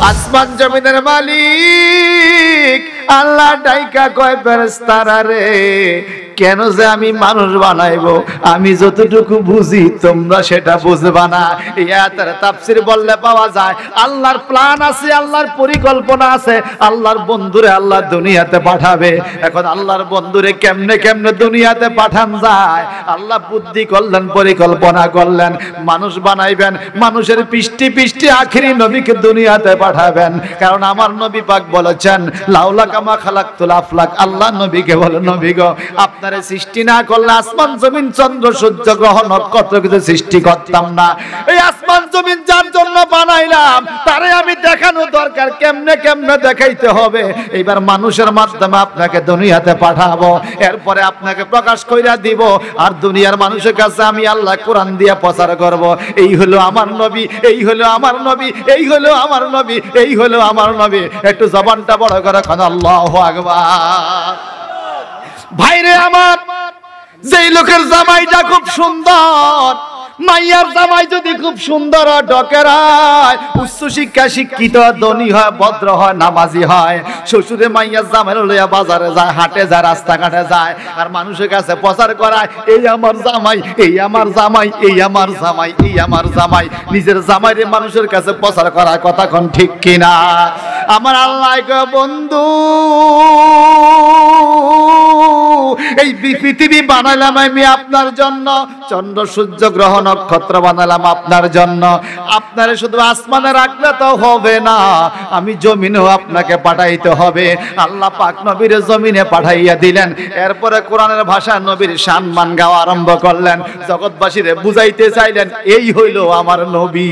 আসমান জমিনের মালিক আল্লাহ ডাইকা কয় ফেরেশতারা রে, কেন যে আমি মানুষ বানাইবো, আমি যতটুকু বুঝি তোমরা সেটা বুঝবা না। ইয়াতের তাফসীর বললে পাওয়া যায় আল্লাহর প্ল্যান আছে, আল্লাহর পরিকল্পনা আছে, আল্লাহর বন্ধুরে আল্লাহ দুনিয়াতে পাঠাবে। এখন আল্লাহর বন্ধুরে কেমনে কেমনে দুনিয়াতে পাঠান যায়, আল্লাহ বুদ্ধি করলেন, পরিকল্পনা করলেন, মানুষ বানাইবেন, মানুষের পৃষ্টি পৃষ্টি আখিরি নবীকে দুনিয়াতে পাঠাবেন। কারণ আমার নবী পাক বলেছেন লাউলা কামা খালাকতুল আফলাক, আল্লাহ নবীকে বলে নবী গো আপনারে সৃষ্টি না করলে আসমান জমিন চন্দ্র সূর্য গ্রহ নক্ষত্র কিছু সৃষ্টি করতাম না। এই আসমান জমিন যার জন্য বানাইলাম তারে আমি দেখানো দরকার, কেমনে কেমনে দেখাইতে হবে। এইবার মানুষের মাধ্যমে আপনাকে দুনিয়াতে পাঠাবো, এরপরে আপনাকে প্রকাশ কইরা দিব, আর দুনিয়ার মানুষের কাছে আমি আল্লাহ কোরআন দিয়ে প্রচার করব। এই হলো আমার নবী, এই হলো আমার নবী, এই হলো আমার নবী, এই হলো আমার নবী। একটু জবানটা বড় করে খান আল্লাহু আকবার। ভাইরে আমার, যেই লোকের জামাইটা খুব সুন্দর, মাইয়ার জামাই যদি খুব সুন্দর ডকের হয়, উচ্চ শিক্ষা শিক্ষিত, ধনী হয়, ভদ্র হয়, নামাজি হয়, শ্বশুরে মাইয়ার জামাই লইয়া বাজারে যায়, হাটে যায়, রাস্তাঘাটে যায়, আর মানুষের কাছে প্রচার করায় এই আমার জামাই, এই আমার জামাই, এই আমার জামাই, এই আমার জামাই। নিজের জামাইরে মানুষের কাছে প্রচার করার কথা কোন ঠিক কিনা? আমার আল্লাহ বন্ধু এই পৃথিবী বানালাম আমি আপনার জন্য, চন্দ্র সূর্য গ্রহ নক্ষত্র বানালাম আপনার জন্য। আপনারে শুধু আসমানে রাখলে তো হবে না, আমি জমিনেও আপনাকে পাঠাইতে হবে। আল্লাহ পাক নবীর জমিনে পাঠাইয়া দিলেন। এরপরে কোরআনের ভাষা নবীর সম্মান গাওয়া আরম্ভ করলেন, জগৎবাসীরে বুঝাইতে চাইলেন এই হইল আমার নবী।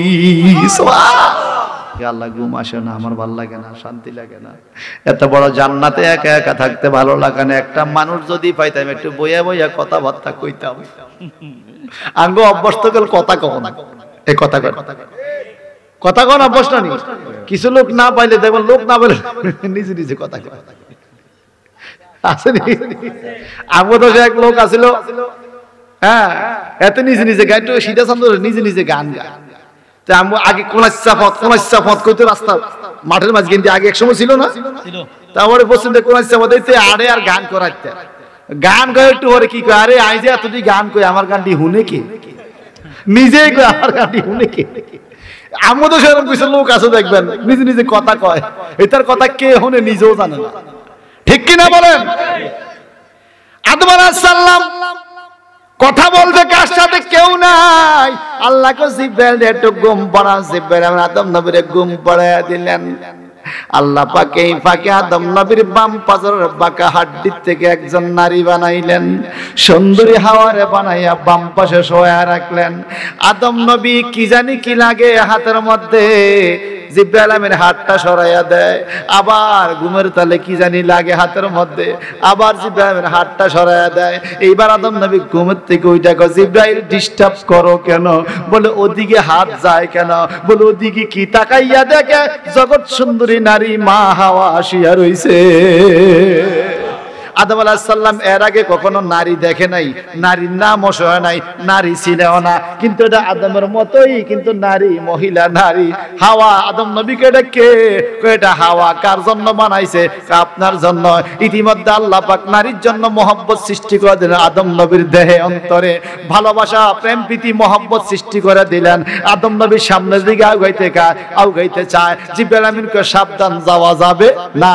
আল্লাহ ঘুম আসে না, আমার ভালো লাগে না, শান্তি লাগে না। এত বড় জান্নাতে একা একা থাকতে ভালো লাগে না। একটা মানুষ যদি পাইতাম একটু বইয়া বইয়া কথাবার্তা কইতাম, আঙ্গ অভ্যস্ত গেল কথা কও না, এই কথা কয় কথা কোন অভ্যস্ত নেই। কিছু লোক না পাইলে দেখবেন, লোক না পাইলে নিজে নিজে কথা কয় আসেনি। আমার তো এক লোক আছিল, হ্যাঁ, এত নিজে নিজে গান, সিধা চন্দ্র নিজে নিজে গান গায়। আগে কোনাইসাফত কইতো রাস্তা মাঠের মাঝ কিন্তু আগে এক সময় ছিল না, তারপরে পশ্চিম কোনাইসাফত আরে আর গান করাইতে, গান গায় একটু পরে কি কয়, আরে আই যে এতটি গান কই, আমার গানটি শুনে কে, নিজেই কয় আমার গানটি শুনে কে। আমাদের সেরকম কিছু লোক আছে দেখবেন নিজে নিজে কথা কয়, এটার কথা কে শুনে নিজেও জানে না, ঠিক কিনা বলেন? আদম আলাইহিস সালাম কথা বলতে কার সাথে কেউ নাই, আল্লাহকে জিবরাইল একটু ঘুম পড়া, জিবরাইল আদম নবীরে ঘুম পড়াইয়া দিলেন। আল্লাহ পাক এই ফাঁকে আদম নবীর বাম পাজরের বাঁকা হাড্ডির থেকে একজন নারী বানাইলেন, সুন্দরী হাওয়ারে বানাইয়া বাম পাশে শোয়া রাখলেন। আদম নবী কি জানি কি লাগে হাতের মধ্যে, জিবরাইল আমিনের হাতটা সরাইয়া দেয়, আবার ঘুমের তালে কি জানি লাগে হাতের মধ্যে, আবার জিবরাইল আমিনের হাতটা সরাইয়া দেয়। এইবার আদম নবী ঘুমের থেকে ওইটা কয়, জিবরাইল ডিস্টার্ব করো কেন? বলে ওদিকে হাত যায় কেন? বলে ওদিকে কি? তাকাইয়া দেখে জগৎ সুন্দরী নারী মা হাওয়া আসিয়া রইছে। আদম আলাইহিস সালাম এর আগে কখনো নারী দেখে নাই, নারীর নামও শোনে নাই, নারী ছিলেও না, কিন্তু এটা আদমের মতোই, কিন্তু নারী, মহিলা নারী। হাওয়া আদম নবীকে এটা কে? এটা হাওয়া। কার জন্য বানাইছে? আপনার জন্য। ইতিমধ্যে আল্লাহ পাক নারীর জন্য মহব্বত সৃষ্টি করে দিলেন আদম নবীর দেহে, অন্তরে ভালোবাসা, প্রেম, প্রীতি, মহব্বত সৃষ্টি করে দিলেন। আদম নবীর সামনের দিকে আগাইতে চায়, জিবরাইল আমিনকে সাবধান, যাওয়া যাবে না।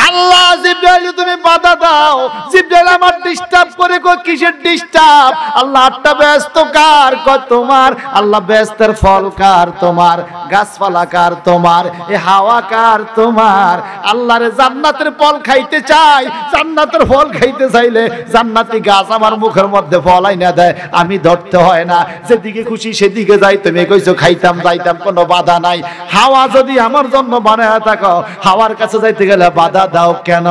আল্লাহ জিবরাইল তুমি বাধা দাও, জিবরাইল আমার ডিস্টার্ব করে। কই কিসের ডিস্টার্ব? আল্লাহ আটটা ব্যস্ত কার? কয় তোমার। আল্লাহ ব্যস্তের ফল কার? তোমার। গাছপালা কার? তোমার। এই হাওয়া কার? তোমার। আল্লাহর জান্নাতের ফল খাইতে চাই, জান্নাতের ফল খাইতে চাইলে জান্নাতি গাছ আমার মুখের মধ্যে ফল আইনা দেয়, আমি ধরতে হয় না, যেদিকে খুশি সেদিকে যাই। তুমি কইছো খাইতাম যাইতাম, কোনো বাধা নাই। হাওয়া যদি আমার জন্য বানায় থাকো, হাওয়ার কাছে যাইতে গেলে বাধা দাও কেন?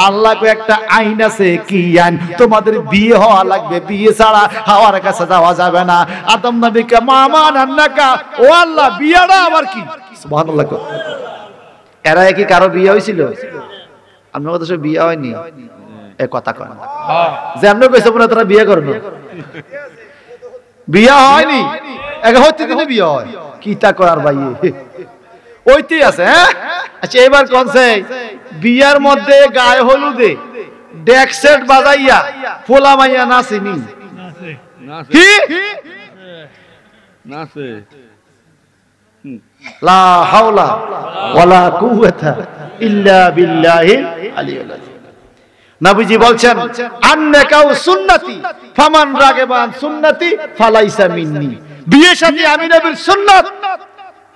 আল্লাহকে একটা আইন আছে, কি আইন? তোমাদের বিয়ে হওয়া লাগবে, বিয়ে ছাড়া হাওয়ার কাছে যাওয়া যাবে না। আদম নবীকে মামান আন্নাকা, ও আল্লাহ বিয়েটা আবার কি? সুবহানাল্লাহ। এরা কি কারো বিয়ে হয়েছিল? আপনার কথা সব বিয়ে হয়নি, এ কথা কয় না। যে আপনি কইছো না তারা বিয়ে করবে, বিয়ে হয়নি, একে হইতে দিলে বিয়ে হয়। কি তা করার ভাই, ওইতেই আছে। হ্যাঁ, আচ্ছা এবার কোনছে বিয়ার মধ্যে গায়ে হলুদে ডেক সেট বাজাইয়া ফোলা মাইয়া নাচেনি কি নাচে লা হাওলা ওয়ালা কুওয়াতা ইল্লা বিল্লাহিল আলিয়্যিল আযীম। নবীজি বলছেন আন্নাকাউ সুন্নতি ফামান রাগিবান সুন্নতি ফালাইসা মিন্নি। বিয়ে শাদী আমি নবীর সুন্নাত,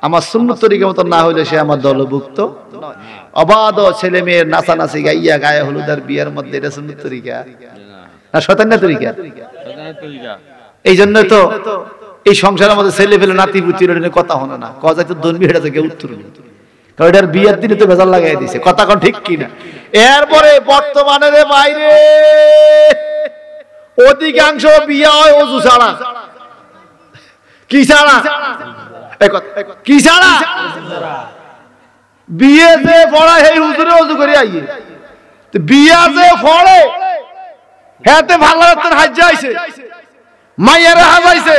আমার সুন্নত তরিকা মত না হইলে সে আমার দলভুক্ত নয়। অবাধ ছেলে মেয়ের নাচানাচি গাইয়া গায়ে হলুদের বিয়ের মধ্যে এটা সুন্নত তরিকা না শয়তানের তরিকা? এই জন্য তো এই সংসারের মধ্যে ছেলে ফেলে নাতি পুতির কথা হলো না, কথা তো দনবি হেটা থেকে উত্তর কারণ এটার বিয়ের দিনে তো ভেজাল লাগাই দিছে, কথা কোন ঠিক কিনা? এরপরে বর্তমানে রে বাইরে অধিকাংশ বিয়ে হয় অজু ছাড়া। কি ছাড়া? কি ছাড়া? বিয়ে যে পড়ায় এই হুজুরে অজু করে আইয়ে, বিয়া যে পড়ে হেতে ভালো হাজ্জা আইছে, মাইয়ারে হাজাইছে,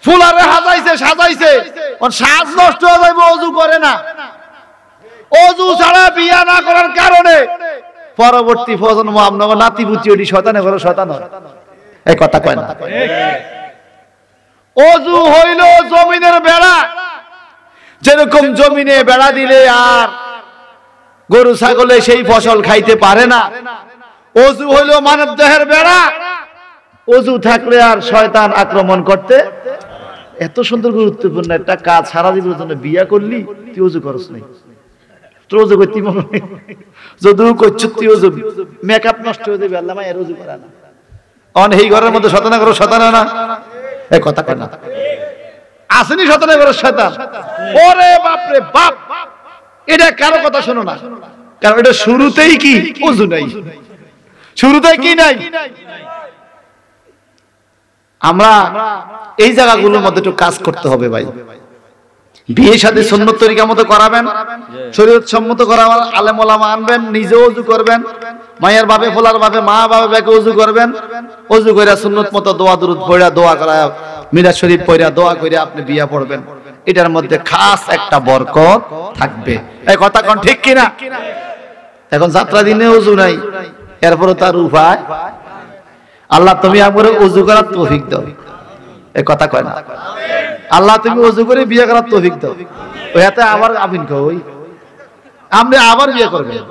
ফুলারে হাজাইছে, সাজাইছে, ওর সাজ নষ্ট হয়ে যাবে, অজু করে না। অজু ছাড়া বিয়া না করার কারণে পরবর্তী প্রজন্ম আপনার নাতি পুতি ওটি শয়তানে ঘরে শয়তান হয়। এই কথা কয় না? অজু হইল জমিনের বেড়া, যেরকম জমিনে বেড়া দিলে আর গরু ছাগলে সেই ফসল খাইতে পারে না, অজু হইল মানব দেহের বেড়া, অজু থাকলে আর শয়তান আক্রমণ করতে। এত সুন্দর গুরুত্বপূর্ণ একটা কাজ, সারা জীবনের জন্য বিয়া করলি তুই অজু করস নাই, তোর অজু করতে মনে হয় যদিও করছো তুই অজু, মেকআপ নষ্ট হয়ে যাবে, আল্লাহ মায়ের অজু করা না। অন এই ঘরের মধ্যে শয়তান করো, শয়তান না এই কথা কয় না? আসেনি শয়তান করো শয়তান? ওরে বাপ রে বাপ, এটা কারো কথা শোনো না, কারণ এটা শুরুতেই কি অজু নাই, শুরুতেই কি নাই। আমরা এই জায়গাগুলোর মধ্যে একটু কাজ করতে হবে ভাই। বিয়ে শাদী সুন্নত তরিকা মতো করাবেন, শরীয়ত সম্মত করাবেন, আলেম ওলামা আনবেন, নিজে ওযু করবেন, মায়ের বাপে ফোলার বাপে মা বাবা ব্যাকে ওযু করবেন, ওযু কইরা সুন্নত মতো দোয়া দুরুদ পড়া, দোয়া করা, মিলাদ শরীফ পড়া, দোয়া কইরা আপনি বিয়া পড়বেন। এটার মধ্যে খাস একটা বরকত থাকবে। এই কথা কোন ঠিক কিনা? এখন যাত্রা দিনে ওযু নাই, এরপরে তার উপায় আল্লাহ তুমি আমারে ওযু করার তৌফিক দাও। এই কথা কয় না? আল্লাহ তুমি ওযু করে বিয়ে করার তৌফিক দাও। ওইতে আবার আমিন কই, আপনি আবার বিয়ে করবেন।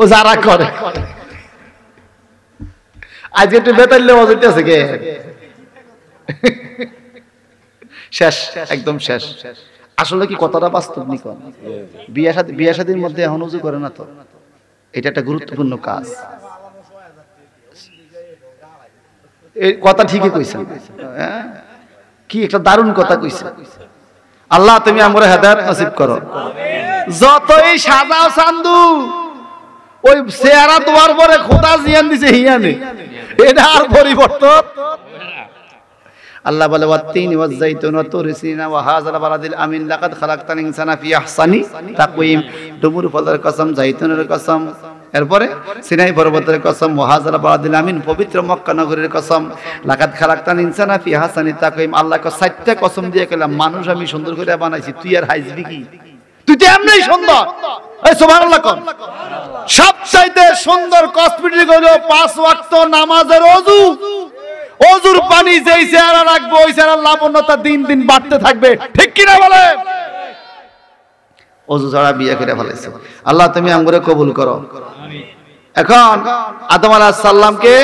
ও যারা করে আজকে একটু বেতাইলে অজুতে আছে কে? শেষ, একদম শেষ। আসলে কি কথাটা বাস্তব নি কোন? বিয়ে শাদীর মধ্যে এখন ওযু করে না তো, এটা একটা গুরুত্বপূর্ণ কাজ। এই কথা ঠিকই কইছেন, কি একটা দারুণ কথা কইছেন। আল্লাহ তুমি আমরা হেদায়েত নসিব করো। যতই সাজাও চান্দু, ওই চেহারা তোমার পরে খোদা জিয়ান দিছে হিয়ানে, এটা আর পরিবর্তন। আল্লাহ বলে ওয়াত্তিনি ওয়াজ-যাইতুন ওয়া তুরি সিনা ওয়া হাযাল বালাদিল আমিন লাকাদ খালাকতাল ইনসানা ফি আহসানি তাকওয়িম। ডুমুর ফলের কসম, জাইতুনের কসম, এরপরে সিনাই পর্বতের কসম, ওয়া হাযাল বালাদিল আমিন পবিত্র মক্কা নগরীর কসম, লাকাদ খালাকতাল ইনসানা ফি আহসানি তাকওয়িম। আল্লাহকে 4টা কসম দিয়ে কইলাম মানুষ আমি সুন্দর করে বানাইছি, তুই আর হাইজবি কি? তুই তো এমনিই সুন্দর। এই সুবহানাল্লাহ কোন? সবচাইতে সুন্দর কসমেটিক হলো 5 ওয়াক্ত নামাজের ওযু। ওযুর পানি যেই চেহারা রাখবো ওই চেহারার লাবণ্যতা দিন দিন বাড়তে থাকবে, ঠিক কি না বলেন? ওযু ছাড়া বিয়ে করে ফেলেছে। আল্লাহ তুমি আমগরে কবুল করো। এখন আদম আলাইহিস সালামকে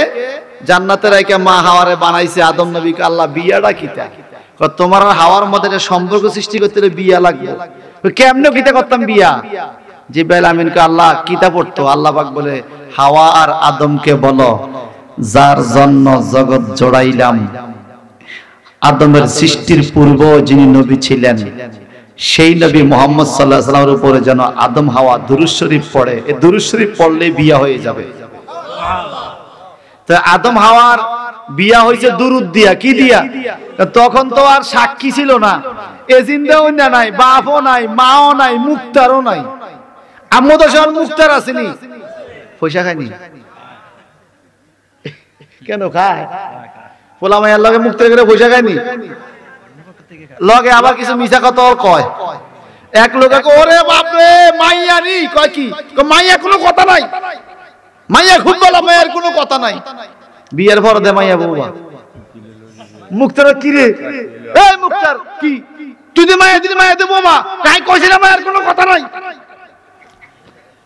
জান্নাতে রাইখা মা হাওয়ারে বানাইছে, আদম নবীকে আল্লাহ বিয়াটা কিতা তোমার আর হাওয়ার মধ্যে সম্পর্ক সৃষ্টি করতে হলে বিয়া লাগবে। কেমনে কিতা করতাম বিয়া? জিবরাইল আমিনকে আল্লাহ কিতা পড়তো, আল্লাহ পাক বলে হাওয়া আর আদমকে বলো যার জন্য জগৎ জোড়াইলাম, আদমের সৃষ্টির পূর্ব যিনি নবী ছিলেন সেই নবী মুহাম্মদ সাল্লাল্লাহু আলাইহি ওয়াসাল্লামের উপরে যেন আদম হাওয়া দুরূদ শরীফ পড়ে। এই দুরূদ শরীফ পড়লে বিয়া হয়ে যাবে। তো আদম হাওয়ার বিয়া হয়েছে দুরূদ দিয়া, কি দিয়া? তখন তো আর সাক্ষী ছিল না, এজিন্দাও নাই, বাপও নাই, মাও নাই, মুক্তারও নাই। আম্মু তো সব মুক্তার আসেনি, পয়সা খায়নি। কেন খায়? পোলা মায়ের লগে মুক্তার করে পয়সা খায়নি, লগে আবার কিছু মিছা কথা কয়। এক লোকে ওরে বাপরে মাইয়া নি কয় কি মাইয়া কোনো কথা নাই, মাইয়া খুব ভালো, মায়ের কোনো কথা নাই। বিয়ের পর দে মাইয়া বউবা মুক্তার কি রে এই মুক্তার কি তুই দে মাইয়া দিদি মাইয়া দে বউবা কাই কইছ না মায়ের কোনো কথা নাই।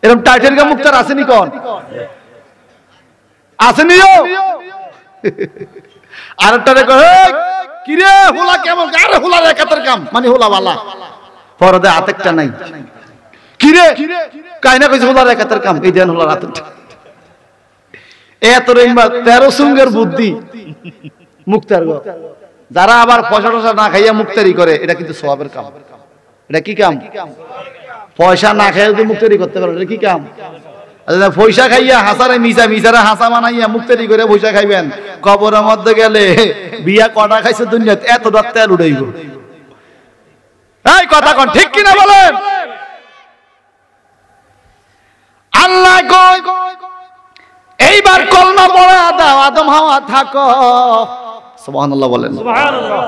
এরকম টাইটেল গা মুক্তার আসেনি কোন আসেনিও আরেকটা রে কয় কি রে হোলা কেমন আরে হোলা রে কাতার কাম মানে হোলা বালা পরদে আতেকটা নাই কি রে কাইনা কইছ হোলা রে কাতার কাম এই দেন হোলা রাতেরটা এত রেইমা 13 সুঙ্গের বুদ্ধি মুক্তার গো। যারা আবার পয়সা টসা না খাইয়া মুক্তারি করে এটা কিন্তু সওয়াবের কাম। এটা কি কাম? পয়সা না খাইয়া যদি মুক্তারি করতে পারো এটা কি কাম? আচ্ছা পয়সা খাইয়া হাসারে মিসারে হাসা বানাইয়া মুক্তারি করে পয়সা খাইবেন, কবরের মধ্যে গেলে বিয়া কটা খাইছে দুনিয়াতে এত দাঁত তেল উড়াইব। এই কথা কোন ঠিক কিনা বলেন? আল্লাহ কয় এইবার কলমা পড়ে দাও আদম হাওয়া থাকো, সুবহানাল্লাহ বলেন। সুবহানাল্লাহ।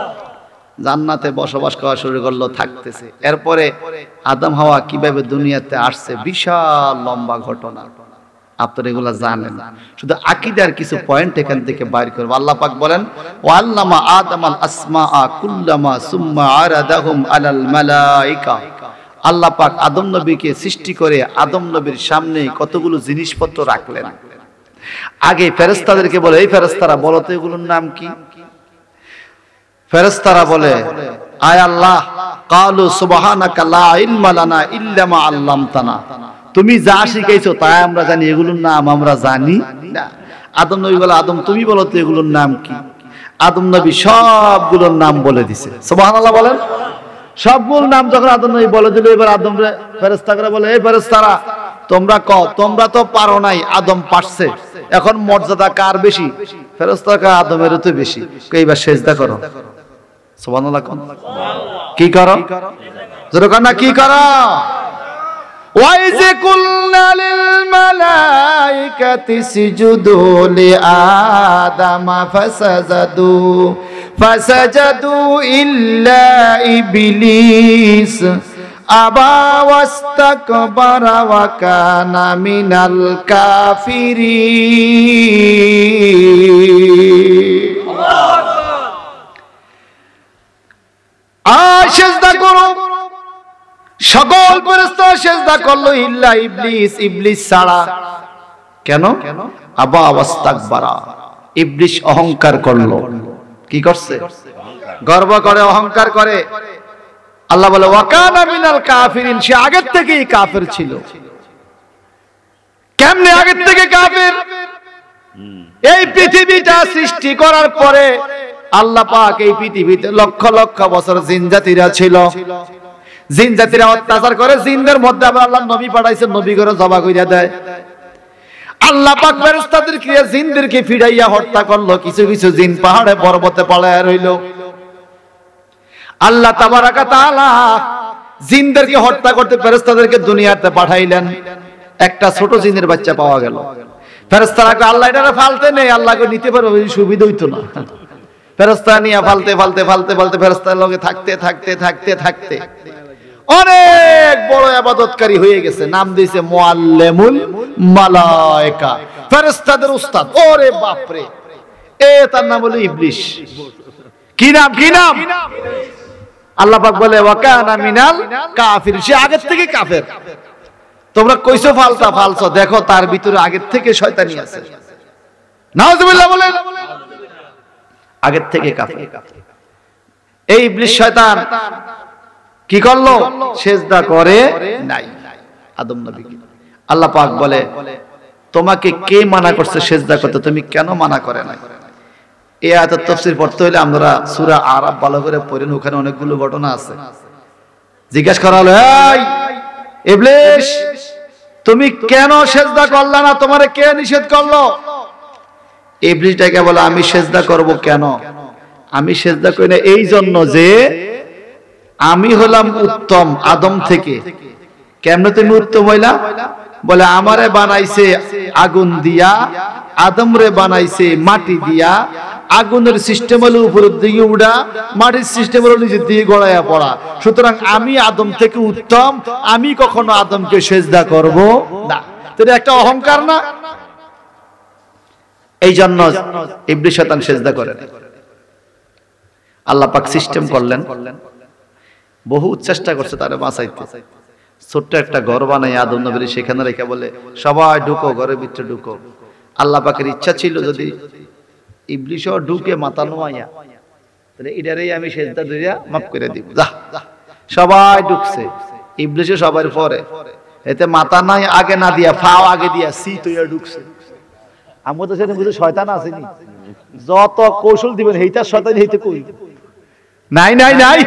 জান্নাতে বসবাস করা শুরু করলো, থাকতেছে। এরপরে আদম হাওয়া কিভাবে দুনিয়াতে আসছে বিশাল লম্বা ঘটনা, আপনারা এগুলা জানেন। শুধু আকীদার কিছু পয়েন্ট এখান থেকে বাইর করব। আল্লাহ পাক বলেন ওয়াল্লামা আদামাল আসমাআ কুল্লামা সুম্মা আরাদাহুম আলাল মালায়েকা। আল্লাহ পাক আদম নবীকে সৃষ্টি করে আদম নবীর সামনে কতগুলো জিনিসপত্র রাখলেন। আগে ফেরেশতাদেরকে বলে এই ফেরেশতারা বলো তো এগুলোর নাম কি? ফেরেশতারা বলে আয় আল্লাহ ক্বালু সুবহানাকা লা ইলমা লানা ইল্লা মা আল্লামতানা, তুমি যা শিখাইছো তাই আমরা জানি, এগুলোর নাম আমরা জানি না। আদম নবী বলে আদম তুমি বলো তো এগুলোর নাম কি? আদম নবী সবগুলোর নাম বলে দিছে, সুবহানাল্লাহ বলেন। সবগুলোর নাম যখন আদম নবী বলে দিল, এবার আদম রে ফেরেশতারা বলে এই ফেরেশতারা তোমরা কও, তোমরা তো পারো নাই, আদম পারছে, এখন মর্যাদা কার বেশি? ফেরেশতারা আদমের তো বেশি। এইবার সিজদা করো, সুবহানাল্লাহ কোন কি করো জোরে কোন না কি করো? وَإِذْ قُلْنَا لِلْمَلَائِكَةِ اسْجُدُوا لِآدَمَ فَسَجَدُوا إِلَّا إِبْلِيسَ أَبَى وَاسْتَكْبَرَ وَكَانَ مِنَ الْكَافِرِينَ সিজদা করো। সকল ফেরেশতা সিজদা করলো ইল্লা ইবলিস, ইবলিস ছাড়া। কেন? আবা ওয়াস্তাকবারা, ইবলিস অহংকার করলো। কি করছে? গর্ব করে, অহংকার করে। আল্লাহ বলে ওয়াকানা মিনাল কাফিরিন, সে আগের থেকেই কাফের ছিল। কেমনে আগের থেকে কাফের? এই পৃথিবীটা সৃষ্টি করার পরে আল্লাহ পাক এই পৃথিবীতে লক্ষ লক্ষ বছর জিন জাতিরা ছিল। জিন জাতিরা অত্যাচার করে, জিনদের মধ্যে আবার আল্লাহ নবী পাঠাইছে, নবী করে জবা কইরা দেয়। আল্লাহ পাক ফেরেশতাদেরকে জিনদেরকে ফিরাইয়া হত্যা করলো। কিছু কিছু জিন পাহাড়ে পর্বতে পালায়া রইল। আল্লাহ তাবারাকা তাআলা জিনদেরকে হত্যা করতে ফেরেশতাদেরকে দুনিয়াতে পাঠাইলেন। একটা ছোট জিনের বাচ্চা পাওয়া গেল। ফেরেশতারা কয় আল্লাহ এটারে ফালতে নেই, আল্লাহকে নিতে পারো, সুবিধা হইতো না। ফেরেশতা নিয়ে ফালতে ফালতে ফালতে ফালতে ফেরেশতার লগে থাকতে থাকতে থাকতে থাকতে অনেক বড় ইবাদতকারী হয়ে গেছে। নাম দিয়েছে মুআল্লিমুল মালায়েকা, ফেরেশতাদের উস্তাদ। ওরে বাপ রে, তার নাম হলো ইবলিস। কি নাম? কি নাম? আল্লাহ পাক বলে ওয়াকানা মিনাল কাফির, সে আগের থেকে কাফের। তোমরা কইছো ফালতা ফালছো, দেখো তার ভিতরে আগের থেকে শয়তানি আছে। নাউজুবিল্লাহ বলেন, আগের থেকে কাফের। এই ইবলিস শয়তান কি করলো? সিজদা করে নাই আদম নবীকে। আল্লাহ পাক বলে তোমাকে কে মানা করছে সিজদা করতে, তুমি কেন মানা করে নাই? এই আয়াতের তাফসীর পড়তে হলে আমরা সূরা আরাফ ভালো করে পড়েন, ওখানে অনেকগুলো ঘটনা আছে। জিজ্ঞাসা করা হলো এই ইবলিস তুমি কেন সিজদা করলা না, তোমারে কে নিষেধ করলো? ইবলিসটাকে বলে আমি সিজদা করব কেন? আমি সিজদা করি না এই জন্য যে আমি হলাম উত্তম আদম থেকে। কেমনে তুমি উত্তম হইলা? বলে আমারে বানাইছে আগুন দিয়া, আদম রে বানাইছে মাটি দিয়া, আগুনের সিস্টেম হলো উপরের দিকে উড়া, মাটির সিস্টেম হলো নিচের দিকে গড়াইয়া পড়া। সুতরাং আমি আদম থেকে উত্তম, আমি কখনো আদমকে সেজদা করব না। এটা একটা অহংকার না? এই জন্য ইবলিস শয়তান সেজদা করে না। আল্লাহ পাক সিস্টেম করলেন, বহু চেষ্টা করছে তারে বাঁচাইতে। ছোট্ট একটা ঘর বানাই আদম নবীর সেখানে রেখে বলে সবাই ঢুকো, ঘরের ভিতরে ঢুকো। আল্লাহ পাকের ইচ্ছা ছিল যদি ইবলিসও ঢুকে মাথা নোয়াইয়া, তাহলে এটারই আমি সেজদা দিয়া মাফ করে দিব। যা, সবাই ঢুকছে, ইবলিসও সবার পরে, এতে মাথা নাই আগে না দিয়া ফাও আগে দিয়া সিট হইয়া ঢুকছে। আমি তো সেদিন বুঝি শয়তান আসেনি, যত কৌশল দিবেন হেইটা শয়তান হেইতে কই নাই নাই নাই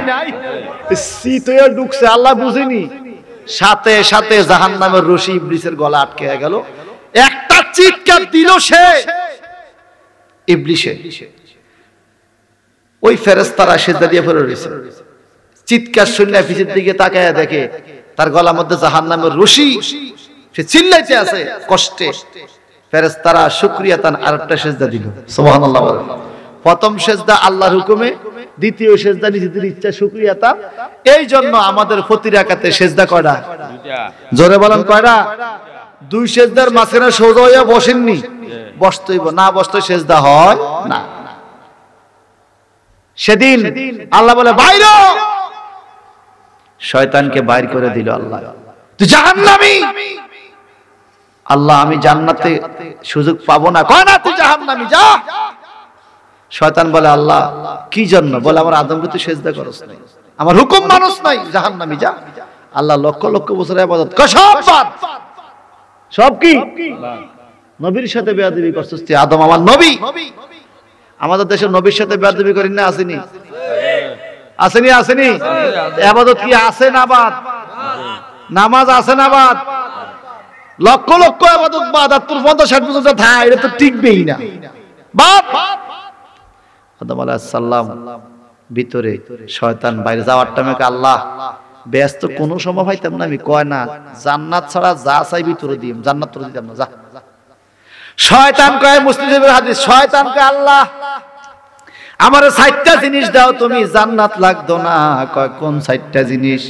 সিট হইয়া ঢুকছে। আল্লাহ বুঝেনি, সাথে সাথে জাহান্নামের রশি ইবলিসের গলা আটকে গেল। একটা চিৎকার দিল সে ইবলিসে, ওই ফেরেশতারা সিজদা দিয়ে পড়ে রয়েছে। চিৎকার শুনে পিছের দিকে তাকায় দেখে তার গলার মধ্যে জাহান্নামের রশি, সে চিল্লাইতে আছে কষ্টে। ফেরেশতারা শুকরিয়াতান আরেকটা সিজদা দিল। সুবহানাল্লাহ। প্রথম সিজদা আল্লাহর হুকুমে, দ্বিতীয় সিজদা নিজেদের ইচ্ছা শুকরিয়াতান। এই জন্য আমাদের প্রতি রাকাতে সিজদা কয়টা? জোরে বলেন কয়টা? দুই সিজদার মাঝখানে সোজা হইয়া বসেননি, বসতে হইব, না বসতে সিজদা হয় না। সেদিন আল্লাহ বলে বাইর হ, শয়তানকে বাইর করে দিল আল্লাহ, তুই জাহান্নামী। আল্লাহ আমি জান্নাতে সুযোগ পাবো না, কয় না তুই জাহান্নামী যা। শয়তান বলে আল্লাহ কি জন্য? বলে আমার আদমকে তুই সিজদা করস নাই, আমার হুকুম মানস নাই, জাহান্নামী যা। আল্লাহ লক্ষ লক্ষ বছর ইবাদত কর, সব বাদ। সব কি? নবীর সাথে বেয়াদবি করছিস তুই। আদম আমার নবী। আমাদের দেশের নবীর সাথে বেয়াদবি করি না? আসেনি আসেনি আসেনি? ইবাদত কি আছে না বাদ? নামাজ আছে না বাদ? লক্ষ লক্ষ ইবাদত বাদ, আর তোর 50-60 বছর যা থাই, এটা তো টিকবেই না, বাদ। আদম আলাইহিস সালাম ভিতরে, শয়তান বাইরে। যাওয়ার টাইমে আল্লাহ ব্যস্ত, কোনো সময় পাইতাম না আমি, কয় না জান্নাত ছাড়া যা চাই ভিতরে দিম, জান্নাত তোর দিতাম না, যা। শয়তান কয়, মুসলিমের হাদিস, শয়তান কয় আল্লাহ আমারে 4টা জিনিস দাও তুমি, জান্নাত লাগতো না। কয় কোন 4টা জিনিস?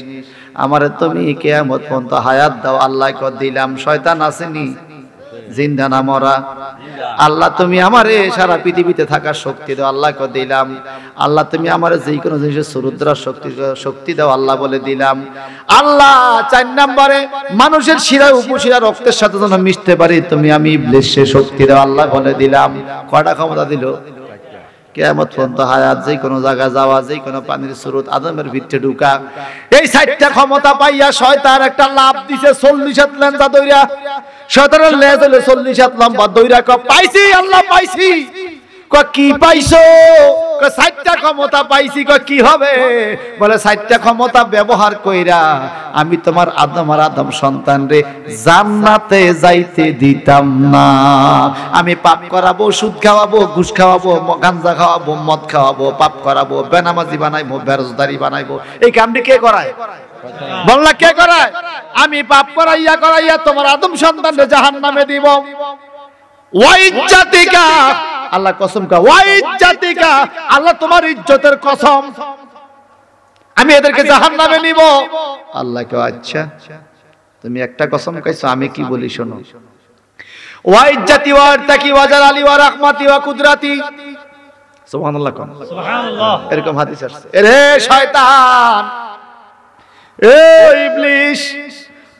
আমারে তুমি কিয়ামত পর্যন্ত হায়াত দাও। আল্লাহ কয় দিলাম। শয়তান আসেনি, জিন্দা না মরা? আল্লাহ তুমি আমারে সারা পৃথিবীতে থাকার শক্তি দাও। আল্লাহ কয় দিলাম। আল্লাহ তুমি আমারে যে কোনো জিনিসের সুরুদ্রার শক্তি দাও। আল্লাহ বলে দিলাম। আল্লাহ 4 নম্বরে মানুষের শিরা উপশিরা রক্তের সাথে যেন মিশতে পারি, তুমি আমি ইবলিসের শক্তি দাও। আল্লাহ বলে দিলাম। কয়টা ক্ষমতা দিল? কিয়ামত পর্যন্ত হায়াত, যে কোনো জায়গায় যাওয়া, যে কোনো পানির স্রোত, আদমের ভিতরে ঢুকা, এই 4টা ক্ষমতা পাইয়া শয়তান একটা লাভ দিছে 40 হাত লম্বা দইরা। শয়তানের লেজ হলো 40 হাত লম্বা দইরা। কয় পাইছি আল্লাহ, পাইছি। কয় কি পাইছো? কয় 4টা ক্ষমতা পাইছি। কয় কি হবে? বলে 4টা ক্ষমতা ব্যবহার কইরা আমি তোমার আদম আর আদম সন্তান রে জান্নাতে যাইতে দিতাম না। আমি পাপ করাবো, সুদ খাওয়াবো, ঘুষ খাওয়াবো, গাঁজা খাওয়াবো, মদ খাওয়াবো, পাপ করাবো, বেনামাজি বানাইবো, বেরোজগারি বানাইবো। এই কামটি কে করায়? বললা কে করায়? আমি পাপ করাইয়া করাইয়া তোমার আদম সন্তানরে জাহান্নামে দিব। ওয়াইজ্জাতিকা, আল্লাহ কসম কা, ওয়াইজ্জাতিকা, আল্লাহ তোমার ইজ্জতের কসম, আমি এদেরকে জাহান্নামে নিব। আল্লাহ কে আচ্ছা তুমি একটা কসম খাইছো, আমি কি বলি শোনো। ওয়াইজ্জাতি ওয়ারতাকি ওয়াজালালি ওয়া রাহমাতি ওয়া কুদরাতি। সুবহানাল্লাহ, সুবহানাল্লাহ। এরকম হাদিস আছে। এরে শয়তান, এ ইবলিস,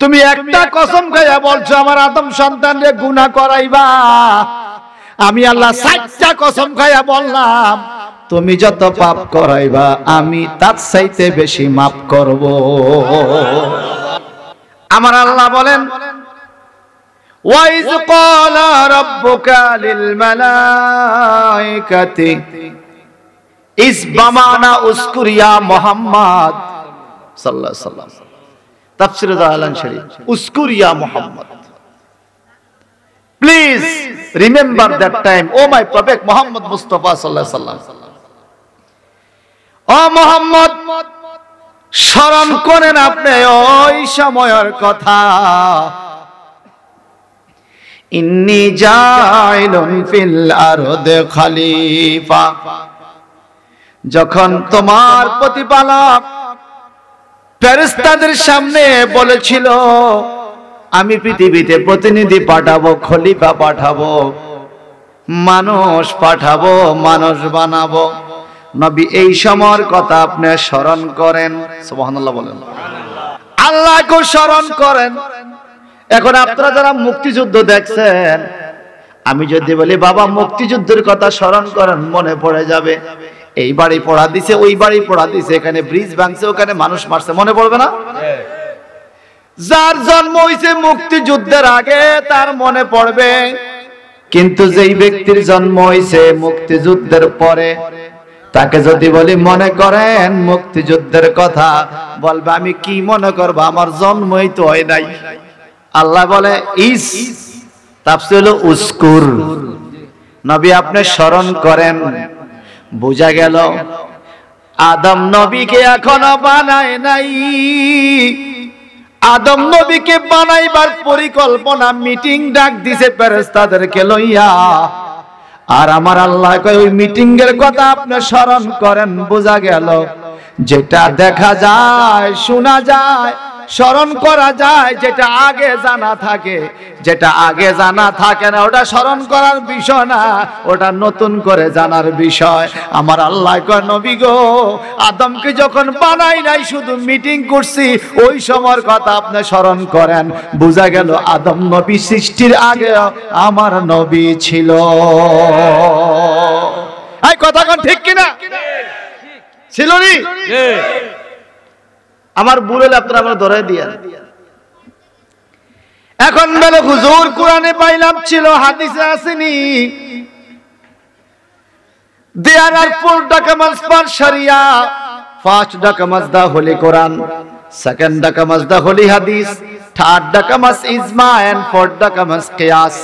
তুমি একটা কসম খাইয়া বলছো আমার আদম সন্তানরে গুনাহ করাইবা। আমি আল্লাহ 4টা কসম খাইয়া বললাম তুমি যত পাপ করাইবা আমি তার চাইতে বেশি মাফ করব। আমার আল্লাহ বলেন ওয়াইজ ক্বালা রাব্বুকা লিল মালাইকাতি ইসবামানা উযকুর ইয়া মুহাম্মদ সাল্লাল্লাহু আলাইহি ওয়াসাল্লাম। তাফসীরে জালালাইন শরীফ, উযকুর ইয়া Muhammad, please remember that time, O my prophet Muhammad Mustafa সাল্লাল্লাহু আলাইহি ওয়াসাল্লাম। ও মুহাম্মদ, স্মরণ করেন আপনি ওই সময়ের কথা। ইন্নী জাইলুন ফিল আরদি খলিফা। যখন তোমার প্রতিপালক ফেরেশতাদের সামনে বলেছিল আমি পৃথিবীতে প্রতিনিধি পাঠাবো, খলিফা পাঠাবো, মানুষ পাঠাবো, মানুষ বানাবো, নবী এই সময়ের কথা আপনি স্মরণ করেন। সুবহানাল্লাহ বলেন। আল্লাহকে স্মরণ করেন। এখন আপনারা যারা মুক্তিযুদ্ধ দেখছেন, আমি যদি বলি বাবা মুক্তিযুদ্ধের কথা স্মরণ করেন, মনে পড়ে যাবে এই বাড়ি পড়া দিছে, ওই বাড়ি পড়া দিছে, এখানে ব্রিজ ভাঙছে, ওখানে মানুষ মারছে, মনে পড়বে না? যার জন্ম হইছে মুক্তিযুদ্ধের আগে তার মনে পড়বে, কিন্তু যেই ব্যক্তির জন্ম হইছে মুক্তিযুদ্ধের পরে তাকে যদি বলি মনে করেন মুক্তিযুদ্ধের কথা, বলবে আমি কি মনে করব, আমার জন্মই তো হয় নাই। আল্লাহ বলে ইস, তাফসীর হলো উস্কুর, নবী আপনি স্মরণ করেন। বোঝা গেল আদম নবীকে এখনো বানায় নাই। আদম নবীকে বানাইবার পরিকল্পনা মিটিং ডাক দিছে ফেরেশতাদেরকে লইয়া, আর আমার আল্লাহ কয় ওই মিটিং এর কথা আপনি স্মরণ করেন। বোঝা গেল যেটা দেখা যায়, শোনা যায়, স্মরণ করা যায়, যেটা আগে জানা থাকে, যেটা আগে জানা থাকে না ওটা স্মরণ করার বিষয় না, ওটা নতুন করে জানার বিষয়। আমার আল্লাহ কয় নবী গো, আদমকে যখন বানাই নাই, শুধু মিটিং করছি, ওই সময়ের কথা আপনি স্মরণ করেন। বোঝা গেল আদম নবী সৃষ্টির আগে আমার নবী ছিল। এই কথা কোন ঠিক কিনা? ছিল নি? আমার বুড়েলে আপনারা আমার ধরে দিয়ে। এখন বলে হুজুর কোরআনে পাইলাম ছিল, হাদিসে আসেনি। There are 4 documents for Sharia. First document the Holy Quran, second document the Holy Hadith, third document Ijma and fourth document Qiyas.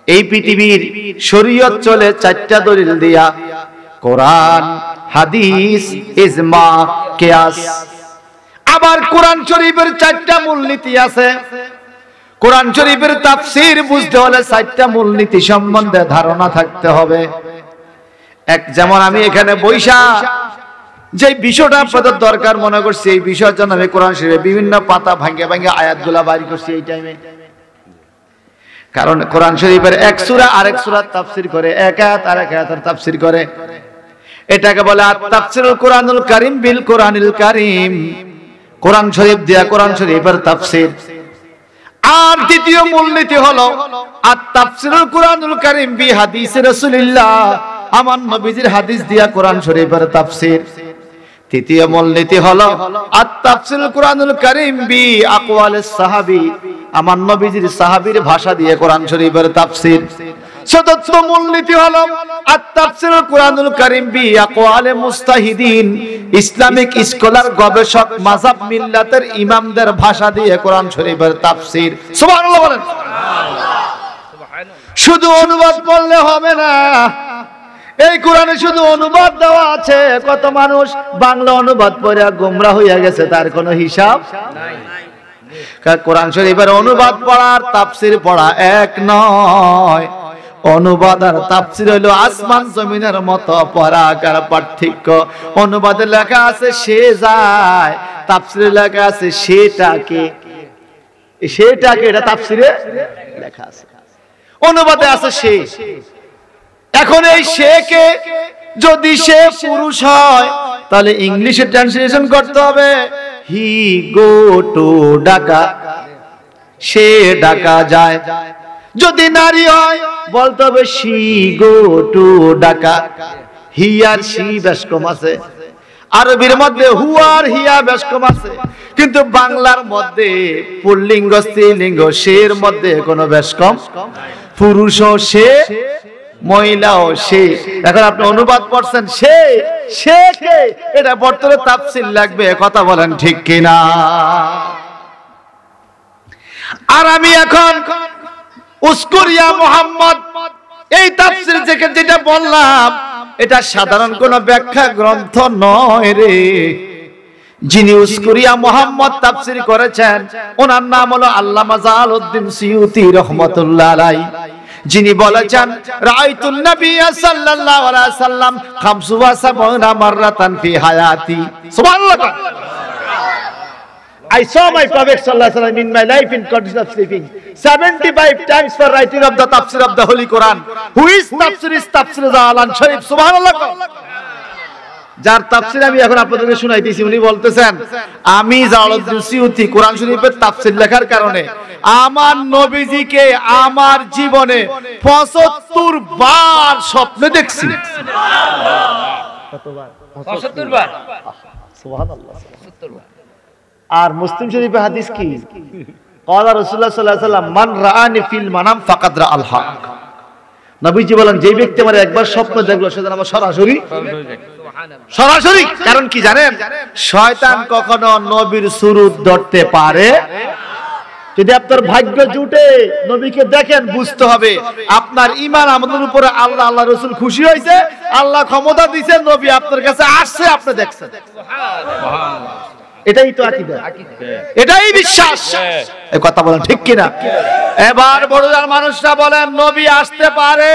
এই পৃথিবীর শরীয়ত চলে 4টা দলিল দিয়া, কোরআন, হাদিস, ইজমা, কিয়াস। আবার কোরআন শরীফের 4টা মূলনীতি আছে। কোরআন শরীফের তাফসীর বুঝতে হলে 4টা মূলনীতি সম্বন্ধে ধারণা থাকতে হবে। এক যেমন আমি এখানে বৈশা যে বিষয়টা আপনাদের দরকার মনে করছি, এই বিষয়ের জন্য আমি কোরআন শরীফের বিভিন্ন পাতা ভাঙে ভাঙে আয়াতগুলা বাইর করছি এই টাইমে। কারণ কোরআন শরীফের এক সূরা আরেক সূরার তাফসীর করে, এক আয়াত আরেক আয়াতের তাফসীর করে। এটাকে বলে আত-তাফসীরুল কোরআনুল কারীম বিল কোরআনিল কারীম। কোরআন শরীফ দিয়া কোরআন শরীফের তাফসীর। আর দ্বিতীয় মূলনীতি হলো আত-তাফসীরুল কোরআনুল কারীম বি হাদিসে রাসূলুল্লাহ, আমার নবীজির হাদিস দিয়া কোরআন শরীফের তাফসীর। তৃতীয় মূলনীতি হলো আত-তাফসীরুল কোরআনুল কারীম বি আকওয়ালিস সাহাবী, আমার নবীজির সাহাবীর ভাষা দিয়ে কোরআন শরীফের তাফসীর। চতুর্থ মূলনীতি হলো আত-তাফসীরুল কোরআনুল কারীম বি আকওয়ালে মুস্তাহিদিন, ইসলামিক স্কলার, গবেষক, মাযহাব মিল্লাতের ইমামদের ভাষা দিয়ে কোরআন শরীফের তাফসীর। সুবহানাল্লাহ বলেন। শুধু অনুবাদ করলে হবে না, এই কোরআনে শুধু অনুবাদ দেওয়া আছে, কত মানুষ বাংলা অনুবাদ পড়ে গোমরা হইয়া গেছে, তার কোনো হিসাব নাই। কোরআন শরীফের অনুবাদ পড়া আর তাফসীর পড়া এক নয়। অনুবাদ আর তাফসীর হলো আসমান জমিনের মতো পরাকার পার্থক্য। অনুবাদে লেখা আছে সে যায়, তাফসীরে লেখা আছে সেটাকে, সেটাকে, এটা তাফসীরে লেখা আছে, অনুবাদে আছে সে। এখন এই সেকে যদি সে পুরুষ হয় তাহলে ইংলিশে ট্রান্সলেশন করতে হবে হি গো টু ঢাকা, সে ঢাকা যায়। যদি নারী হয় বলতে হবে she go to Dhaka. He আর শি বেশ কম আছে, আরবির মধ্যে হু আর হিয়া বেশ কম আছে, কিন্তু বাংলার মধ্যে পুল্লিঙ্গ স্ত্রীলিঙ্গ সের মধ্যে কোনো বেশ কম। পুরুষও সে, মহিলাও সে। এখন আপনি অনুবাদ পড়ছেন সে, সে কে, এটা বর্তমানে তাফসীর লাগবে, কথা বলেন ঠিক কিনা? আর আমি এখন উস্কুরিয়া মুহাম্মদ এই তাফসীর থেকে যেটা বললাম, এটা সাধারণ কোন ব্যাখ্যা গ্রন্থ নয় রে। যিনি উস্কুরিয়া মুহাম্মদ তাফসীর করেছেন ওনার নাম হলো আল্লামা জালালউদ্দিন সিয়ুতী রাহমাতুল্লাহ আলাইহি। যিনি বলেছেন রাআইতুন নাবিয়্যা সাল্লাল্লাহু আলাইহি ওয়াসাল্লাম 75 মাররাতান ফি হায়াতি। সুবহানাল্লাহ। I saw my Prophet sallallahu alaihi wasallam in my life in condition of sleeping 75 times for writing of the tafsir of the Holy Quran. Who is Tafsir Zalan Sharif? Subhanallah. যার তাফসীর আমি এখন আপনাদেরকে শোনাইতেছি উনি বলতেছেন আমি জালালউদ্দিন সিয়ুতী কোরআন শরীফের তাফসীর লেখার কারণে আমার নবীজিকে আমার জীবনে 75 বার স্বপ্নে দেখছি। কতবার? 75 বার। সুবহানাল্লাহ। 75 বার। আর মুসলিম শরীফে হাদিস কি? ক্বালা রাসূলুল্লাহ সাল্লাল্লাহু আলাইহি ওয়াসাল্লাম মান রাআনি ফিল মানাম ফাকাদ রাআল হক। নবীজি বলেন যে ব্যক্তি আমার একবার স্বপ্ন দেখলো সে যেন আমার সরাসরি। কারণ কি জানেন? শয়তান কখনো নবীর সুরত ধরতে পারে। যদি আপনার ভাগ্য জুটে নবীকে দেখেন বুঝতে হবে আপনার ঈমান আমাদের উপরে আল্লাহ আল্লাহ রাসূল খুশি হয়েছে, আল্লাহ ক্ষমতা দিয়েছেন, নবী আপনার কাছে আসছে, আপনি দেখছেন। সুবহানাল্লাহ। এটাই তো আকীদা, এটাই বিশ্বাস। এই কথা বলেন ঠিক কিনা? এবার বড়দার মানুষরা বলেন নবী আসতে পারে।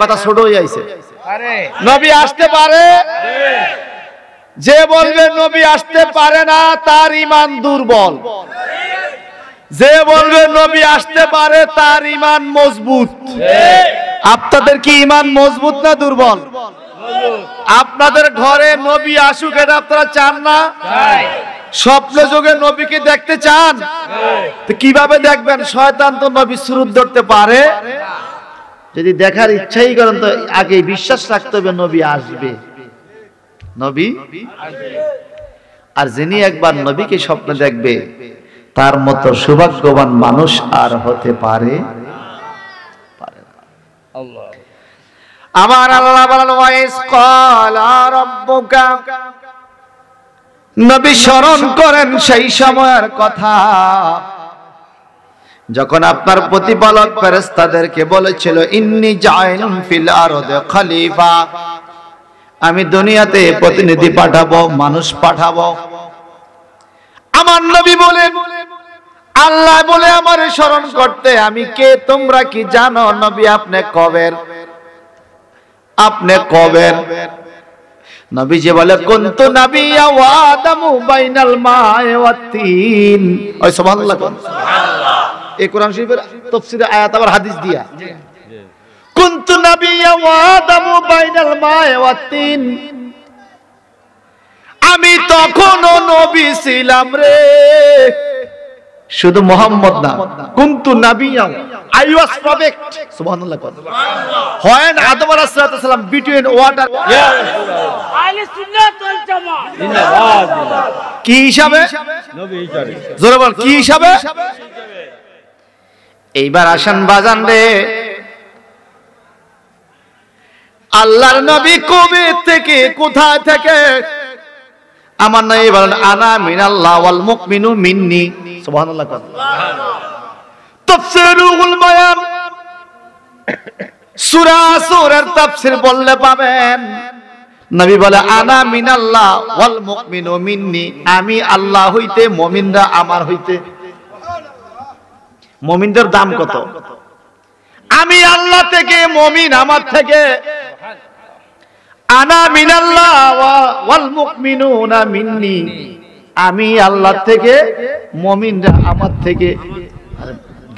কথা ছোট হয়ে যাইছে। নবী আসতে পারে। যে বলবে নবী আসতে পারে না তার ঈমান দুর্বল। যে বলবে নবী আসতে পারে তার ঈমান মজবুত। আপনাদের কি ঈমান মজবুত না দুর্বল? আপনাদের ঘরে নবী আসুক এটা আপনারা চান না? স্বপ্ন যোগে নবীকে দেখতে চান? তো কিভাবে দেখবেন? শয়তান তো নবী সুরত ধরতে পারে। যদি দেখার ইচ্ছাই করেন তো আগে বিশ্বাস রাখতে হবে নবী আসবে। নবী আসবে। আর যিনি একবার নবীকে স্বপ্ন দেখবে তার মতো সৌভাগ্যবান মানুষ আর হতে পারে না। আল্লাহ আমার আল্লাহ বলেন ওয়াইস ক্বালা রাব্বুকা। নবী স্মরণ করেন সেই সময়ের কথা যখন আপনার প্রতিপালক ফেরেশতাদেরকে বলেছিল ইন্নী জাইলুন ফিল আরদি খলিফা, আমি দুনিয়াতে প্রতিনিধি পাঠাবো, মানুষ পাঠাবো। আমার নবী বলেন আল্লাহ বলে আমারে স্মরণ করতে আমি কে তোমরা কি জানো? নবী আপনি কবের? আপনি কবের? নবীজি বলে কুনতু নাবিয়্যা ওয়া আদামু বাইনাল মা'i ওয়াত তিন। ওই সুবহানাল্লাহ। সুবহানাল্লাহ। এই কোরআন শরীফের তাফসীরে আয়াত আবার হাদিস দিয়া কুনতু নাবিয়্যা ওয়া আদামু বাইনাল মা'i ওয়াত তিন। আমি তখনও নবী ছিলাম রে। শুধু মুহাম্মদ না, কুনতু নাবিয়্যা, I was prophet. সুবহানাল্লাহ। When Adam alayhis salam between water, আহলে সুন্নাত ওয়াল জামাত কি হিসাবে? নবী হিসাবে। জোরে বল কি হিসাবে? এইবার আসেন বাজান রে, আল্লাহর নবী কবে থেকে কোথায় থেকে? আমার নবী বলেন আনা মিনাল্লাহ ওয়াল মুমিনু মিন্নি। সুবহানাল্লাহ। তাফসীরুল বায়ান সূরা সূরার তাফসীর বললে পাবেন নবী বলে আনা মিনাল্লাহ ওয়াল মুমিনু মিন্নি, আমি আল্লাহ হইতে মুমিনরা আমার হইতে। মুমিনদের দাম কত? আমি আল্লাহ থেকে মুমিন আমার থেকে। আনা মিনাল্লাহ ওয়াল মুমিনুনা মিন্নি, আমি আল্লাহ থেকে মুমিনরা আমার থেকে।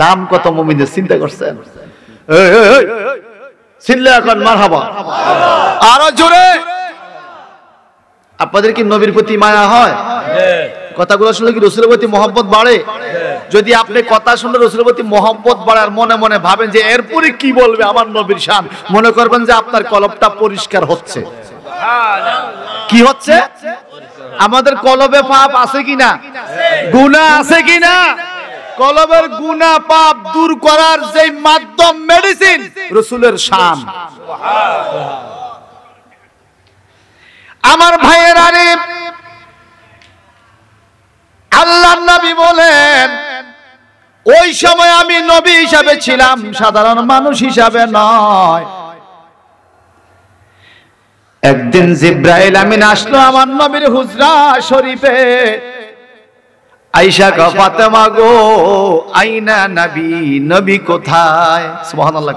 দাম কত মুমিনদের চিন্তা করছেন? চিল্লা এখন মারহাবা। আরো জোরে। আপনাদের কি নবীর প্রতি মায়া হয়? কথাগুলো শুনলে কি রাসূলের প্রতি মহব্বত বাড়ে? যদি আপনি কথা শুনলে রাসূলের প্রতি মহব্বত বাড়ার মনে মনে ভাবেন যে এরপরে কি বলবে আমার নবীর শান, মনে করবেন যে আপনার কলবটা পরিষ্কার হচ্ছে। কি হচ্ছে? আমাদের কলবে পাপ আছে কিনা? গুনাহ আছে কিনা? কলবের গুনাহ পাপ দূর করার যে মাধ্যম মেডিসিন রাসূলের শান। আমার ভাইয়েরা রে, আল্লাহর নবী বলেন ওই সময় আমি নবী হিসাবে ছিলাম, সাধারণ মানুষ হিসাবে নয়। একদিন জিব্রাইল আমিন আসলো আমার নবীর হুজরা শরীফে। আয়েশা কা ফাতেমা গো আইনা নবী, নবী কোথায়? সুবহানাল্লাহ।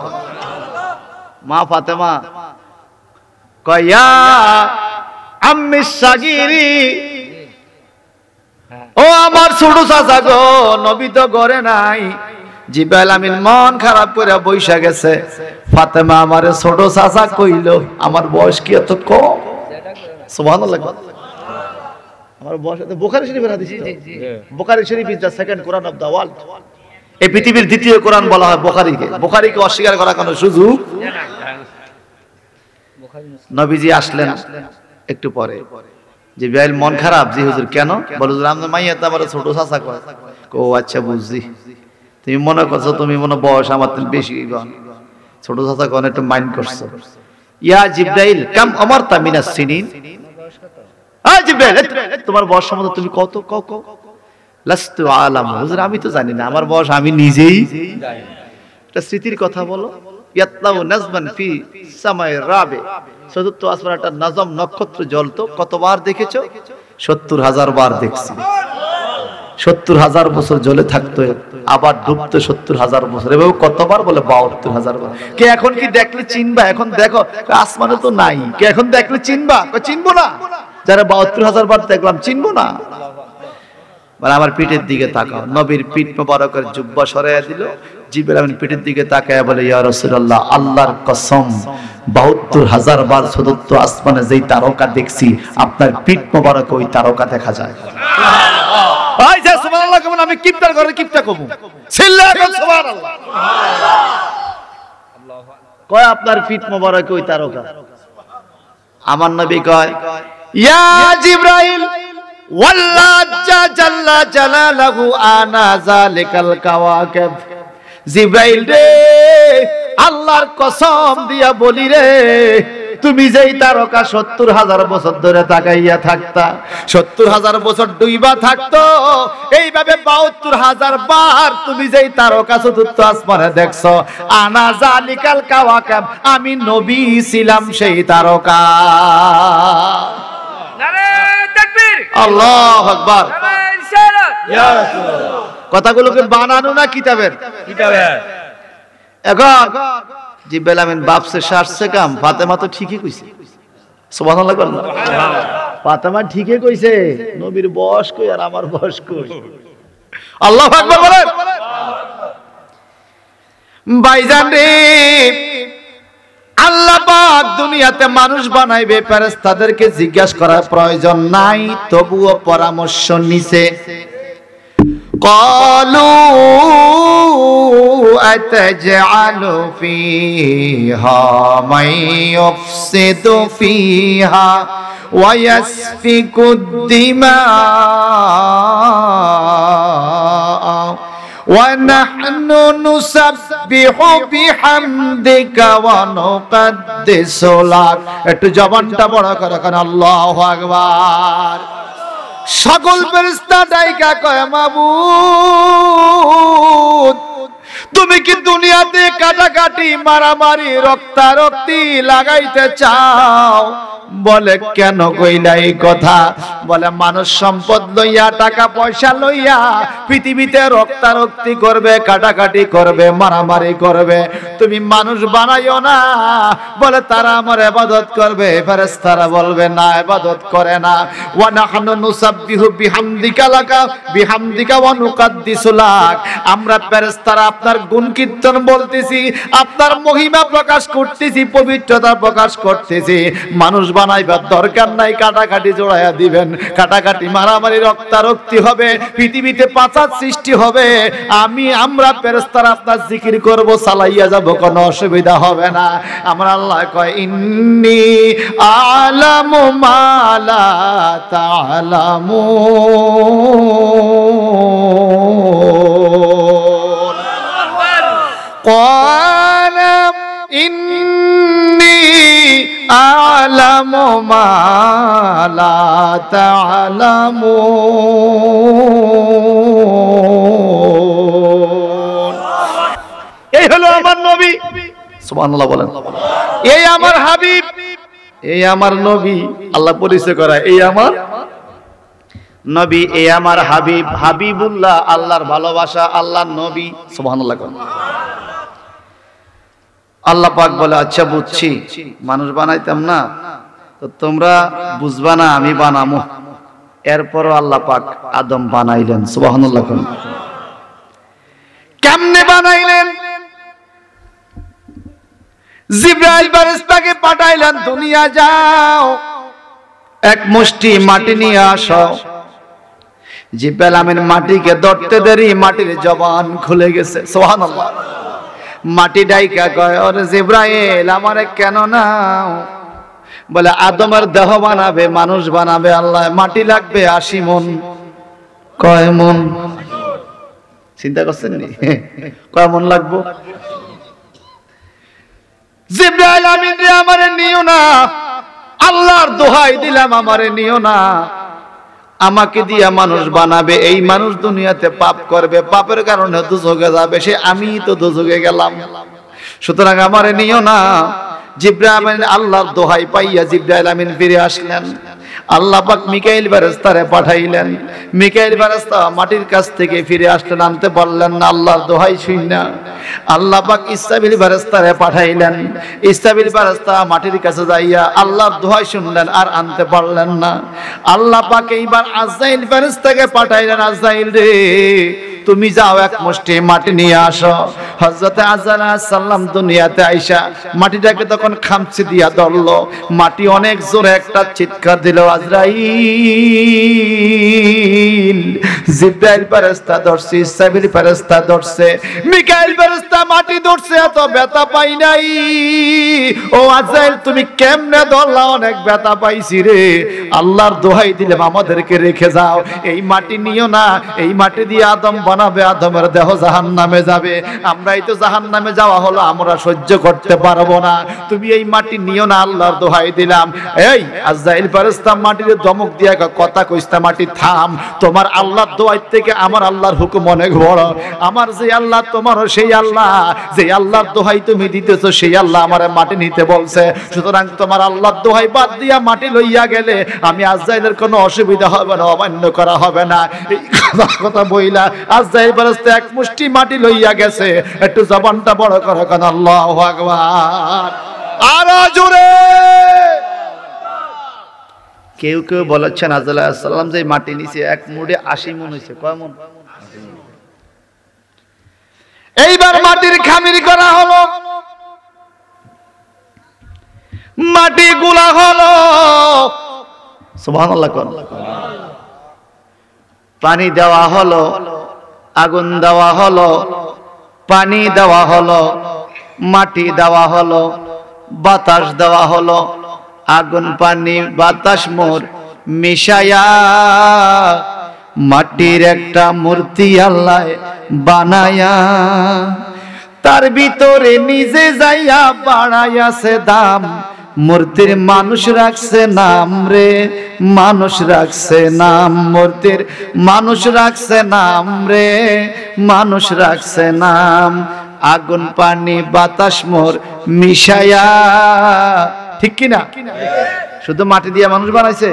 মা ফাতেমা কয়া আম্মি সাগিরি, ও আমার ছোট চাচা গো, নবী তো ঘরে নাই। জিব্রাইল আমিন মন খারাপ করে বইসা গেছে। ফাতেমা আমারে ছোট চাচা কইল, আমার বয়স কি এত কম? সুবহানাল্লাহ। আমার বয়স এত, বুখারী শরীফের হাদিস তো। Bukhari Sharif is the second Quran of the world. এই পৃথিবীর দ্বিতীয় কোরআন বলা হয় বুখারীকে। বুখারীকে অস্বীকার করা কোনো সুযোগ। নবীজি আসলেন একটু পরে। জিব্রাইল মন খারাপ, জি হুজুর কেন? বলে হুজুর আপনার মাইয়া তো আমার ছোট চাচা কয়। ও আচ্ছা বুঝছি, তুমি মনে করছো তুমি মনে বয়স আমার থেকে বেশি, ছোট চাচা কোন একটু মাইন্ড করছো। ইয়া জিব্রাইল কাম আমারতা মিনাস সিনিন, আ জিব্রাইল তোমার বয়স সম্বন্ধে তুমি কত কও? লাস্তু আলাম, হুজুর আমি তো জানি না আমার বয়স, আমি নিজেই জানি। একটা স্মৃতির কথা বলো। ইয়াতলাউ নাজমান ফি সামায়ে রাবে, চতুর্থ আসমানে একটা নাজম নক্ষত্র জ্বলতো, কতবার দেখেছো? ৭০,০০০ বার দেখছি। ৭০,০০০ বছর জ্বলে থাকতো, আবার ডুবতো ৭০,০০০ বছর, এভাবে কতবার? বলে ৭২,০০০ বার। কে এখন কি দেখলে চিনবা? এখন দেখো আসমানে তো নাই, কে এখন দেখলে চিনবা? চিনবো না। যারা ৭২,০০০ বার দেখলাম চিনবো না। মানে আমার পিঠের দিকে তাকাও। নবীর পিঠ মোবারকের জুব্বা সরাইয়া দিল। জিব্রাইল আমিন পিঠের দিকে তাকায় বলে, ইয়া রাসূলুল্লাহ, আল্লাহর কসম ৭২,০০০ বার চতুর্থ আসমানে যেই তারকা দেখছি, আপনার পিঠ মোবারকে ওই তারকা দেখা যায়। সুবহানাল্লাহ। আই যে সুবহানাল্লাহ কেমন? আমি কিপটার ঘরে কিপটা কবু চিল্লা কর সুবহানাল্লাহ। আল্লাহু আকবার। কয় আপনার পিঠ মোবারকে ওই তারকা। আমার নবী কয়, ইয়া জিব্রাইল ওয়াল্লাহ জাল্লা জালালাহু আনা যালিকাল কাওয়াকিব। জিব্রাইল রে, আল্লাহর কসম দিয়া বলি রে, তুমি যেই তারকা ৭০,০০০ বছর ধরে তাকাইয়া থাকতা, ৭০,০০০ বছর ডুইবা থাকতো, এইভাবে ৭২,০০০ বার তুমি যেই তারকা চতুর্থ আসমানে দেখছো, আনা যালিকাল কাওয়াকিব, আমি নবী ছিলাম সেই তারকা। আল্লাহু আকবার। কথাগুলোকে বানানো না কিতাবের? এখন জিব্রাইল আমিন বাপসে সারছে কাম, ফাতেমা তো ঠিকই কইছে। সুবহানাল্লাহ। ফাতেমা ঠিকই কইছে, নবীর বয়স কই আর আমার বয়স কই? আল্লাহু আকবার বলেন। ভাইজান রে, আল্লাহ পাক দুনিয়াতে মানুষ বানাইবে, ফেরেশতাদেরকে জিজ্ঞাসা করার প্রয়োজন নাই, তবুও পরামর্শ নিছে। ক্বালু আতাজআলু ফীহা মান ইউফসিদু ফীহা ওয়া ইয়াসফিকুদ দিমা وَنَحْنُ نُسَبِّحُ بِحَمْدِكَ وَنُقَدِّسُ لَكَ। একটু জবানটা বড় করে কারণ আল্লাহু আকবার। সকল ফেরেশতা ডাইকা কয়, মাবুদ তুমি কি দুনিয়াতে কাটাকাটি, মারামারি, রক্তারক্তি লাগাইতে চাও? বলে কেন কইলা এই কথা? বলে মানুষ সম্পদ লইয়া, টাকা পয়সা লইয়া পৃথিবীতে রক্তারক্তি করবে, কাটাকাটি করবে, মারামারি করবে, তুমি মানুষ বানাইও না। বলে তারা আমার ইবাদত করবে, ফেরেশতারা বলবে না, ইবাদত করে না। ওয়া নাহনু নুসাব্বিহু বিহামদিকা লাকা বিহামদিকা ওয়া নুকাদ্দিসু লাক। আমরা ফেরেশতারা আপনার গুণ কীর্তন বলতেছি, আপনার মহিমা প্রকাশ করতেছি, পবিত্রতা প্রকাশ করতেছি। মানুষ বানাইবার দরকার নাই, কাটাকাটি জোড়াইয়া দিবেন, কাটাকাটি, মারামারি, রক্তারক্তি হবে, পৃথিবীতে পাচার সৃষ্টি হবে। আমরা ফেরেশতারা আপনার জিকির করব, চালাইয়া যাব, কোনো অসুবিধা হবে না। আমার আল্লাহ কয়, ইন্নী আ'লামু মা লা তা'লামুন। قال إني أعلم ما لا تعلمون। এই হলো আমার নবী। সুবহানাল্লাহ বলেন। এই আমার হাবিব, এই আমার নবী, আল্লাহ পরিচয় করা, এই আমার নবী, এই আমার হাবিব, হাবিবুল্লাহ, আল্লাহর ভালোবাসা, আল্লাহর নবী। সুবহানাল্লাহ। আল্লাহ পাক বলে আচ্ছা বুঝছি, মানুষ বানাইতাম না তো তোমরা বুঝবা না, আমি বানামো। এরপরও আল্লাহ পাক আদম বানাইলেন। সুবহানাল্লাহ। কেমনে বানাইলেন? জিবরাইল ফেরেশতাকে পাঠাইলেন, দুনিয়া যাও, এক মুষ্টি মাটি নিয়ে আসো। জিবরাইল আমিন মাটিকে ধরতে দেরি মাটির জবান খুলে গেছে। সুবহানাল্লাহ। মাটি ডাইকা কয়, ওরে জিবরাইল আমারে কেন নাও? বলে আদমের দেহ বানাবে, মানুষ বানাবে আল্লাহ, মাটি লাগবে 80 মন। কয় মন? চিন্তা করছেন নি কয় মন লাগবো? জিবরাইল আমিন রে আমারে নিও না, আল্লাহর দোহাই দিলাম আমারে নিও না। আমাকে দিয়া মানুষ বানাবে, এই মানুষ দুনিয়াতে পাপ করবে, পাপের কারণে দুজকে যাবে, সে আমি তো দুজকে গেলাম, সুতরাং আমারে নিও না। জিবরাইল আমিন আল্লাহর দোহাই পাইয়া জিবরাইল আমিন ফিরে আসলেন। আল্লাহ পাক মিকাইল ফেরেশতারে পাঠাইলেন। মিকাইল ফেরেশতা মাটির কাছ থেকে ফিরে আসলেন, আনতে পারলেন না আল্লাহর দোহাই শুইনা। আল্লাহ পাক ইসরাফিল ফেরেশতারে পাঠাইলেন। ইসরাফিল ফেরেশতা মাটির কাছে যাইয়া আল্লাহর দোহাই শুনলেন, আর আনতে পারলেন না। আল্লাহ পাক এইবার আজরাইল ফেরেশতাকে পাঠাইলেন, আজরাইল রে তুমি যাও, এক মুষ্টি মাটি নিয়ে আসো। হযরতে আজরাইল আলাইহিস সালাম দুনিয়াতে আইসা মাটিটাকে তখন খামচি দিয়া ধরলো। মাটি অনেক জোরে একটা চিৎকার দিল, আজরাইল। জিবরাইল ফেরেশতা ধরছে, ইসরাফিল ফেরেশতা ধরছে, মিকাইল ফেরেশতা মাটি ধরছে, এত ব্যথা পাই নাই। ও আজরাইল তুমি কেমনে ধরলা? অনেক ব্যথা পাইছি রে। আল্লাহর দোহাই দিলাম আমাদেরকে রেখে যাও, এই মাটি নিও না, এই মাটি দিয়ে আদম বানাবে, আদমের দেহ জাহান্নামে যাবে। আমরাই তো জাহান্নামে যাওয়া হলো, আমরা সহ্য করতে পারবো না, তুমি এই মাটি নিও না, আল্লাহর দোহাই দিলাম। এই আজরাইল ফেরেশতা মাটির ধমক দিয়া কথা কইস্তা, মাটি থাম, তোমার আল্লাহর দোহাই থেকে আমার আল্লাহর হুকুম অনেক বড়। আমার যে আল্লাহ তোমারও সেই আল্লাহ, যে আল্লাহর দোহাই তুমি দিতেছো সেই আল্লাহ আমারে মাটি নিতে বলছে, সুতরাং তোমার আল্লাহর দোহাই বাদ দিয়া মাটি লইয়া গেলে আমি আজরাইলের কোনো অসুবিধা হবে না, অমান্য করা হবে না। এই কথা বইলা আজরাইল ফেরেশতা এক মুষ্টি মাটি লইয়া গেছে। একটু জবানটা বড় করে কেন আল্লাহু আকবার, আরো জোরে। কেউ কেউ বলেছেন আজরাইল আলাইহিস সালাম যে মাটি নিচে এক মুড়ে 80 মণ হইছে। কয় মণ? এইবার মাটির খামির করা হলো, মাটি গুলা হলো। সুবহানাল্লাহ। পানি দেওয়া হলো, আগুন দেওয়া হলো, পানি দেওয়া হলো, মাটি দেওয়া হলো, বাতাস দেওয়া হলো। আগুন পানি বাতাস মোর মিশায়া মাটির একটা মূর্তি আল্লাহ বানায়া, তার ভিতরে নিজে যাইয়া বাড়াইয়াছে দাম। মূর্তির মানুষ রাখছে নাম রে, মানুষ রাখছে নাম, মূর্তির মানুষ রাখছে নাম রে, মানুষ রাখছে নাম। আগুন পানি বাতাস মোর মিশায়া, ঠিক কিনা? শুধু মাটি দিয়ে মানুষ বানাইছে?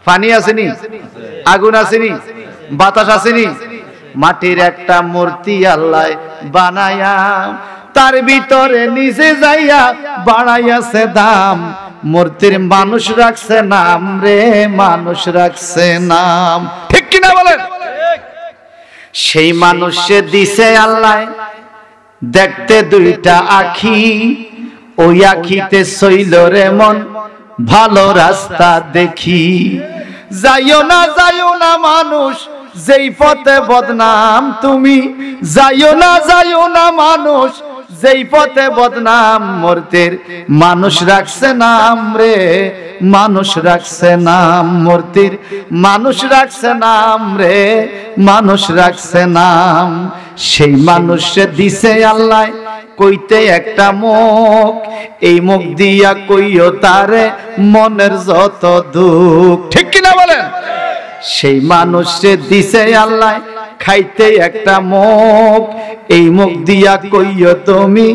পানি আসেনি, আগুন আসেনি, বাতাস আসেনি, মাটির একটা মূর্তি আল্লাহ বানায়া, তার ভিতরে নিজে যাইয়া বাড়াইয়াছে দাম। মূর্তির মানুষ রাখছে নাম রে, মানুষ রাখছে নাম, ঠিক কিনা বলেন? সেই মানুষে দিছে আল্লাহ দেখতে দুইটা আখি, ওই আখিতে সইল রে মন ভালো রাস্তা দেখি। যাইও না মানুষ যেই পথে বদনাম তুমি, যাইও না মানুষ যেই পথে বদনাম। মূর্তির মানুষ রাখছে নাম রে, মানুষ রাখছে নাম, মূর্তির মানুষ রাখছে নাম রে, মানুষ রাখছে নাম। সেই মানুষে দিছে আল্লাহ কইতে একটা মুখ, এই মুখ দিয়া কইও তারে মনের যত দুঃখ, ঠিক কিনা বলেন? সেই মানুষে দিছে আল্লাহ খাইতে একটা মুখ, এই মুখ দিয়া কইও তুমি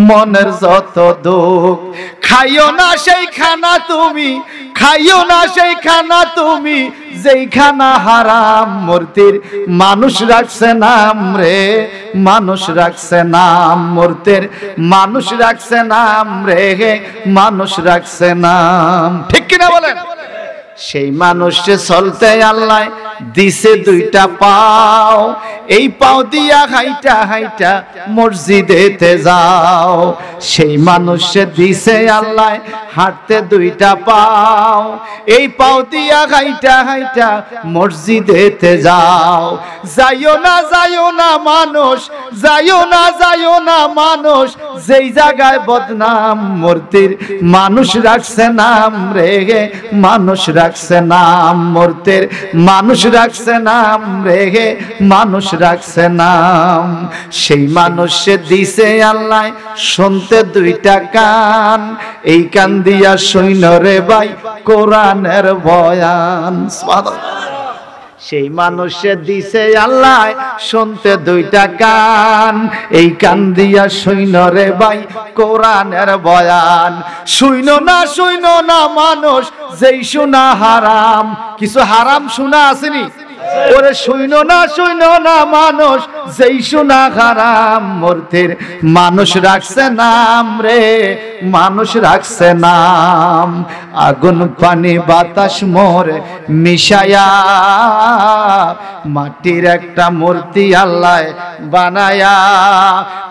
মনের যত দুঃখ। খাইও না সেই খানা তুমি, খাইও না সেই খানা তুমি, যেই খানা হারাম মূর্তির মানুষ রাখছে নাম রে, মানুষ রাখছে নাম মূর্তির মানুষ রাখছে নাম রে, মানুষ রাখছে নাম। ঠিক কিনা বলেন? সেই মানুষে চলতে আল্লাহ দিছে দুইটা পাও, এই পাও দিয়া হাইটা হাইটা মসজিদেতে যাও। সেই মানুষে দিছে আল্লাহ হাঁটতে দুইটা পাও, এই পাও দিয়া হাইটা হাইটা মসজিদেতে যাও। যাইও না মানুষ, যাইও না মানুষ, যেই জায়গায় বদনাম মূর্তির মানুষ রাখছে নাম রে, মানুষ রাখছে নাম মূর্তির মানুষ রাখছে নাম রে, মানুষ রাখছে নাম। সেই মানুষে দিছে আল্লাহ শুনতে দুইটা কান, এই কান দিয়া শুইন রে ভাই কোরআনের বয়ান। সেই মানুষে দিছে আল্লাহ শুনতে দুইটা কান, এই কান দিয়া শুইন রে ভাই কোরআনের বয়ান। শুইন না মানুষ, যেই শোনা হারাম। কিছু হারাম শোনা আসেনি ওরে, শুইন না মানুষ, যেই শোনা হারাম মূর্তির মানুষ রাখছে নাম রে, মানুষ রাখছে নাম। আগুন পানি বাতাস মোরে মিশায়া মাটির একটা মূর্তি আল্লাহ বানায়া,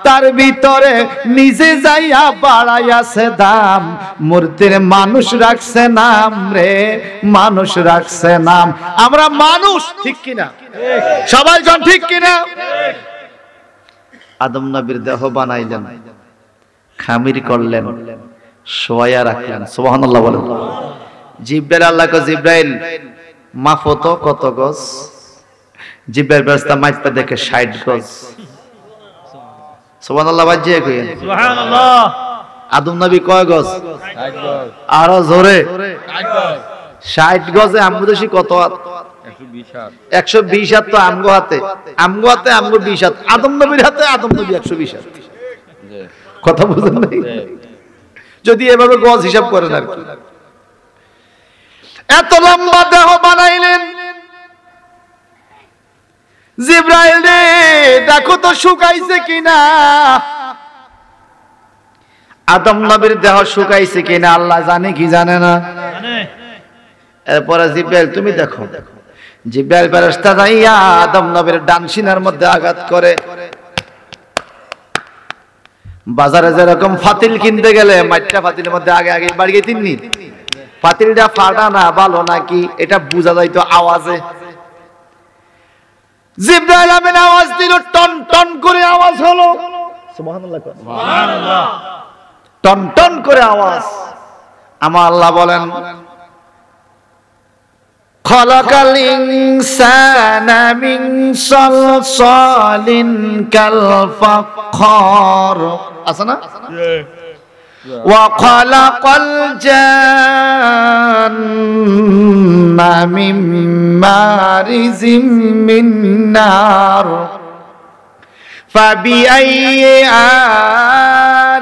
তার ভিতরে নিজে যাইয়া বাড়াইয়াছে দাম, মূর্তির মানুষ রাখছে নাম রে, মানুষ রাখছে নাম। আমরা মানুষ, ঠিক কিনা? সবাই জন ঠিক কিনা? আদম নবীর দেহ বানাইলেন, খামির করলেন, শোয়া রাখলেন। সুবহানাল্লাহ বলেন। জিব্রাইল আল্লাহকে, জিব্রাইল মাফত কত গজ? জিব্রাইল ফেরেশতা মাইপা দেখে 60 গজ। সুবহানাল্লাহ বাজিয়ে কইেন সুবহানাল্লাহ। আদম নবী কয় গজ? 60 গজ। আরো জোরে 60 গজে আমগুদেশি কত হাত? 120 হাত। তো আমগো হাতে, আমগো হাতে আমগো 20 হাত। আদম নবীর হাতে আদম নবী 120 হাত। কথা বুঝেন নাই? যদি এভাবে গজ হিসাব করেন আর কি। এত লম্বা দেহ বানাইলেন। জিব্রাইল রে দেখো তো শুকাইছে কিনা। আদম নবীর দেহ শুকাইছে কিনা আল্লাহ জানে কি জানে না? এরপরে জিব্রাইল তুমি দেখো। জিব্রাইল ফেরেশতা যাইয়া আদম নবীর ডান সিনার মধ্যে আঘাত করে। বাজারে যেরকম ফাতিল কিনতে গেলে মাইটটা ফাতিলের মধ্যে আগে আগে বাড়িয়ে তিননি, ফাতিলটা ফাটা না ভালো নাকি এটা বোঝা যাইতো আওয়াজে। জিব্রাইল আমিন আওয়াজ দিল, টন টন করে আওয়াজ হলো। সুবহানাল্লাহ সুবহানাল্লাহ। টন টন করে আওয়াজ। আমার আল্লাহ বলেন, খালাকাল ইনসানা মিন সালসালিন কাল ফাখর। আছে না? ওয়া খালাকাল জান্না মিন মারিজিম মিন নার ফাবিআইয়ি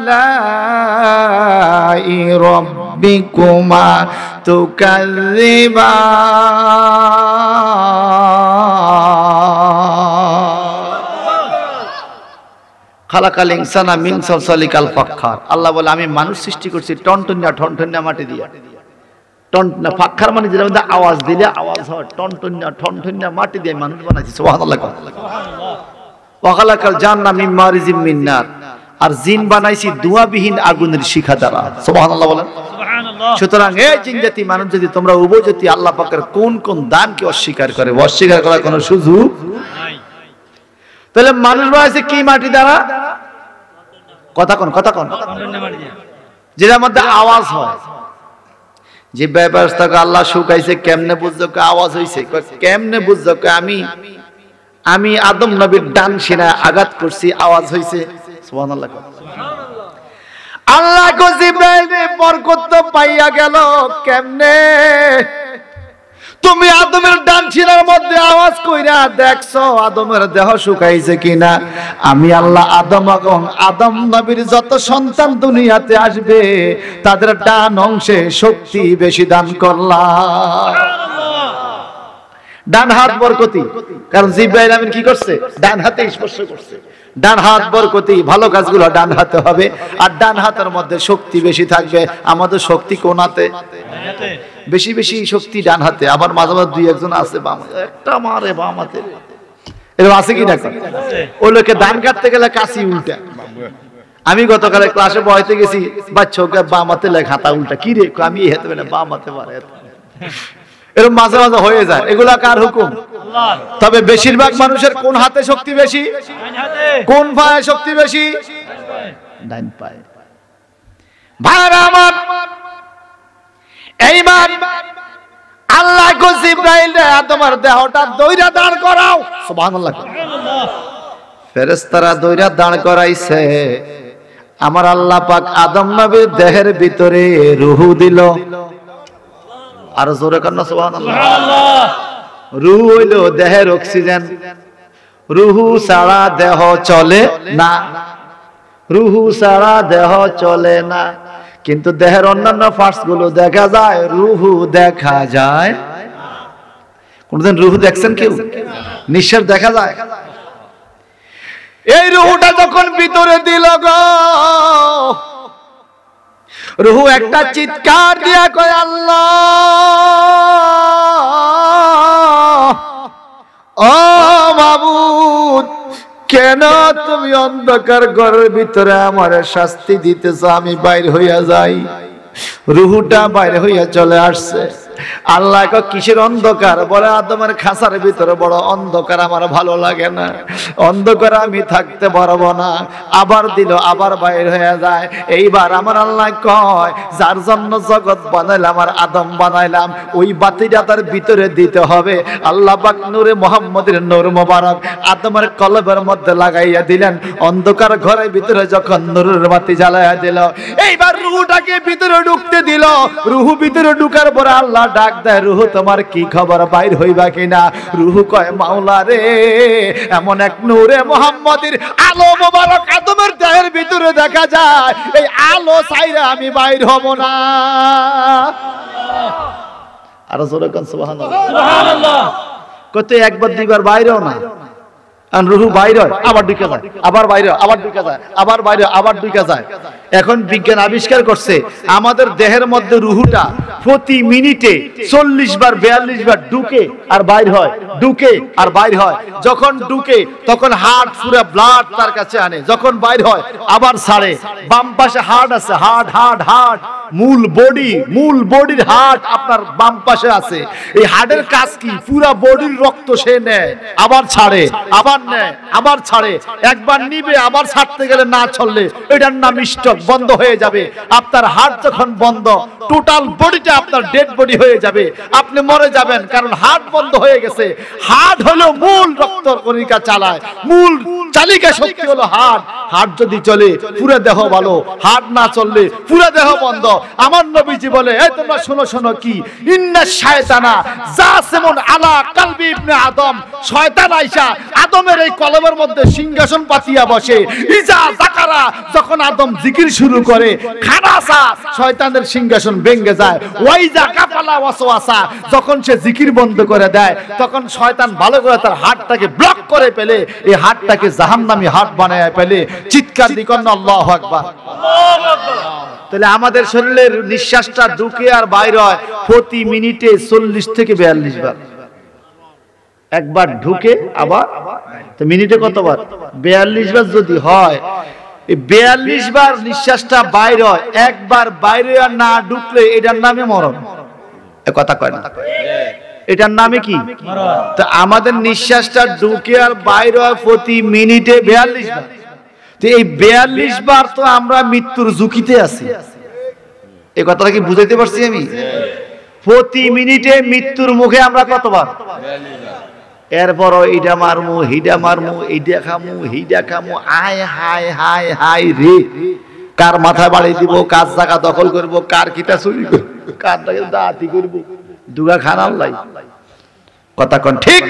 আলাই রাব্বিকুমা খালাকাল ইনসানা মিন সালসালিন কাল ফাখর। আল্লাহ বলে আমি মানুষ সৃষ্টি করছি টনটনিয়া ঠনঠনিয়া মাটি দিয়া। টনটনা ফাখর মানে যেটা মধ্যে আওয়াজ দিলে আওয়াজ হয়, টনটনিয়া ঠনঠনিয়া মাটি দিয়ে মানুষ বানাইছি। সুবহানাল্লাহ সুবহানাল্লাহ। ওয়া খালাকাল জান্না মিন মারিজিম মিন নার, আর জিন বানাইছি ধোঁয়াবিহীন আগুনের শিখা দ্বারা। সুবহানাল্লাহ বলেন সুবহানাল্লাহ। সুতরাং এই জিন জাতি মানুষ যদি তোমরা উভয় জাতি আল্লাহ পাকের কোন কোন দানকে অস্বীকার করে, অস্বীকার করার কোনো সুযোগ নাই। তাহলে মানুষ বানাইছে কি মাটি দ্বারা? কথা কোন যেটার মধ্যে আওয়াজ হয়। জিহ্বা ফেরেশতাকে আল্লাহ শুকাইছে, কেমনে বুঝছো আওয়াজ হইছে? কেমনে বুঝছো? আমি আদম নবীর ডান সিনায় আঘাত করছি, আওয়াজ হইছে। সুবহানাল্লাহ সুবহানাল্লাহ। আল্লাহ কো জিব্রাইল বরকত পাইয়া গেল কেমনে? তুমি আদমের ডান শিরার মধ্যে আওয়াজ কইরা দেখছো আদমের দেহ শুকাইছে কিনা? আমি আল্লাহ আদম এবং আদম নবীর যত সন্তান দুনিয়াতে আসবে তাদের ডান অংশে শক্তি বেশি দান করলাম। ডান হাত বরকতি, কারণ জিবরাইল আমিন কি করছে? ডান হাতে স্পর্শ করছে। ডান হাত বরকতি, ভালো কাজগুলো ডান হাতে হবে, আর ডান হাতের মধ্যে শক্তি বেশি থাকবে। আমাদের শক্তি কোন হাতে? বেশি বেশি শক্তি ডান হাতে। আবার মাঝে মাঝে দুই একজন আছে বাম, একটা মারে বাম হাতে, এরকম আছে কি না? ওই লোকে ধান কাটতে গেলে কাশি উল্টা। আমি গতকালে ক্লাসে পড়াইতে গেছি, বাচ্চাকে বাম হাতে লেখা হাতা উল্টা। কি রে? আমি এই হাতে না, বাম হাতে মারে। এরকম মাঝে মাঝে হয়ে যায়। এগুলা কার হুকুম? তবে বেশিরভাগ মানুষের কোন হাতে শক্তি বেশি? কোন পায়ে শক্তি বেশি? ডান পায়ে। ভাইরা আমার, এইবার আল্লাহ কো জিবরাইল রে আদমের দেহটা দইরা দাঁড় করাও। সুবহানাল্লাহ। ফেরেশতারা দইরা দাঁড় করাইছে। আমার আল্লাহ পাক আদম নবীর দেহের ভিতরে রূহ দিল। আর জোরে কান্না সুবহানাল্লাহ। রূহ হইল দেহের অক্সিজেন। রূহ ছাড়া দেহ চলে না, রূহ ছাড়া দেহ চলে না। কিন্তু দেহের অন্যান্য পার্টস গুলো দেখা যায়, রূহ দেখা যায়। কোনদিন রূহ দেখছেন কেউ? নিঃশ্বাস দেখা যায়? এই রূহটা যখন ভিতরে দিল গো, রূহ একটা চিৎকার দিয়া কয় আল্লাহ, ও মাবুদ, কেন তুমি অন্ধকার ঘরের ভিতরে আমার শাস্তি দিতেছ? আমি বাইর হইয়া যাই। রূহটা বাইরে হইয়া চলে আসছে। আল্লাহ কিসের অন্ধকার? বলে আদমের খাঁচার ভিতরে বড় অন্ধকার, আমার ভালো লাগে না, অন্ধকার আমি থাকতে পারবো না। আবার দিল, আবার বাইর হয়ে যায়। এইবার আমার আল্লাহ কয়, যার জন্য জগৎ বানাইলাম আর আদম বানাইলাম, ওই বাতিটা তার ভিতরে দিতে হবে। আল্লাহ পাক নূরে মুহাম্মদের নূর মোবারক আদমের কলবের মধ্যে লাগাইয়া দিলেন। অন্ধকার ঘরের ভিতরে যখন নূরের বাতি জ্বালাইয়া দিল, এইবার রূহটাকে ভিতরে ঢুকতে দিল। রূহ ভিতরে ঢুকার পরে আল্লাহ ডাক দেয়, রূহ তোমার কি খবর, বাইর হইবা কিনা? রূহ কয়, মাওলা রে, এমন এক নূরে মুহাম্মদের আলো মোবারক আদমের দেহের ভিতরে দেখা যায়, এই আলো ছাইরা আমি বাইর হব না। আর জোরে কোন সুবহানাল্লাহ। সুবহানাল্লাহ। কত একবার দুইবার বাইরেও না, আর রূহ বাইর হয় আবার ঢুকে যায়, আবার বাইরে আবার ঢুকে যায়, আবার বাইরে আবার ঢুকে যায়। এখন বিজ্ঞান আবিষ্কার করছে, আমাদের দেহের মধ্যে রূহটা প্রতি মিনিটে 40 বার 42 বার ঢুকে আর বাইর হয়, ঢুকে আর বাইর হয়। যখন ঢুকে তখন হার্ট পুরো ব্লাড তার কাছে আনে, যখন বাইর হয় আবার ছাড়ে। বাম পাশে হার্ট আছে, হার্ট হার্ট হার্ট, মূল বডির হার্ট আপনার বাম পাশে আছে। এই হার্টের কাজ কি? পুরা বডির রক্ত সে নেয়, আবার ছাড়ে, আবার নেয়, আবার ছাড়ে। একবার নিবে, আবার ছাড়তে গেলে না চললে এটার নাম স্ট্রোক, বন্ধ হয়ে যাবে। আপনার হার্ট যখন বন্ধ, টোটাল বডিটা আপনার ডেড বডি হয়ে যাবে, আপনি মরে যাবেন, কারণ হার্ট বন্ধ হয়ে গেছে। হার্ট হলো মূল রক্ত কণিকা চালায়, মূল চালিকা শক্তি হলো হার্ট। হার্ট যদি চলে পুরো দেহ ভালো, হার্ট না চললে পুরো দেহ বন্ধ। আমার নবীজি বলে, এই তোমরা শোনো শোনো, কি ইন্না শায়তানা জাসিমুন আলা কলবি ইবনে আদম, শয়তান আইসা আদমের এই কলবের মধ্যে সিংহাসন পাতিয়া বসে। ইজা যাকারা, যখন আদম জিকির শুরু করে, খানাসা, শয়তানের সিংহাসন ভেঙে যায়। ওয়াইজা কাফালা ওয়াসওয়াসা, যখন সে জিকির বন্ধ করে দেয়, তখন শয়তান ভালো করে তার হাতটাকে ব্লক করে ফেলে, এই হাতটাকে জাহান্নামী হাত বানায় ফেলে। চিৎকার দি করেন আল্লাহু আকবার। আল্লাহু আকবার। তাহলে আমাদের শরীরের নিঃশ্বাসটা ঢুকে আর বাইর হয় প্রতি মিনিটে 40 থেকে 42 বার। একবার ঢুকে আবার, তো মিনিটে কতবার? 42 বার যদি হয়, এই 42 বার নিঃশ্বাসটা বাইর হয়। একবার বাইরে আর না ঢুকলে এটার নামে মরণ। এ কথা কয় না? এটার নামে কি? তো আমাদের নিঃশ্বাসটা ঢুকে আর বাইর হয় প্রতি মিনিটে 42 বার। তো এই 42 বার তো আমরা মৃত্যুর ঝুঁকিতে আছি। এই কথাটা কি বুঝাইতে পারছি আমি? প্রতি মিনিটে মৃত্যুর মুখে আমরা কতবার? 42 বার। এরপর এইটা মারমু, হিডা মারমু, এইটা খামু, হিডা খামু, আয় হায় হায় হায় রে। কার মাথায় বাড়ি দিব, কার জায়গা দখল করব, কার কিটা চুরি করব, কার দাঁতি করব, দুগা খানার লাই। কথা কোন ঠিক?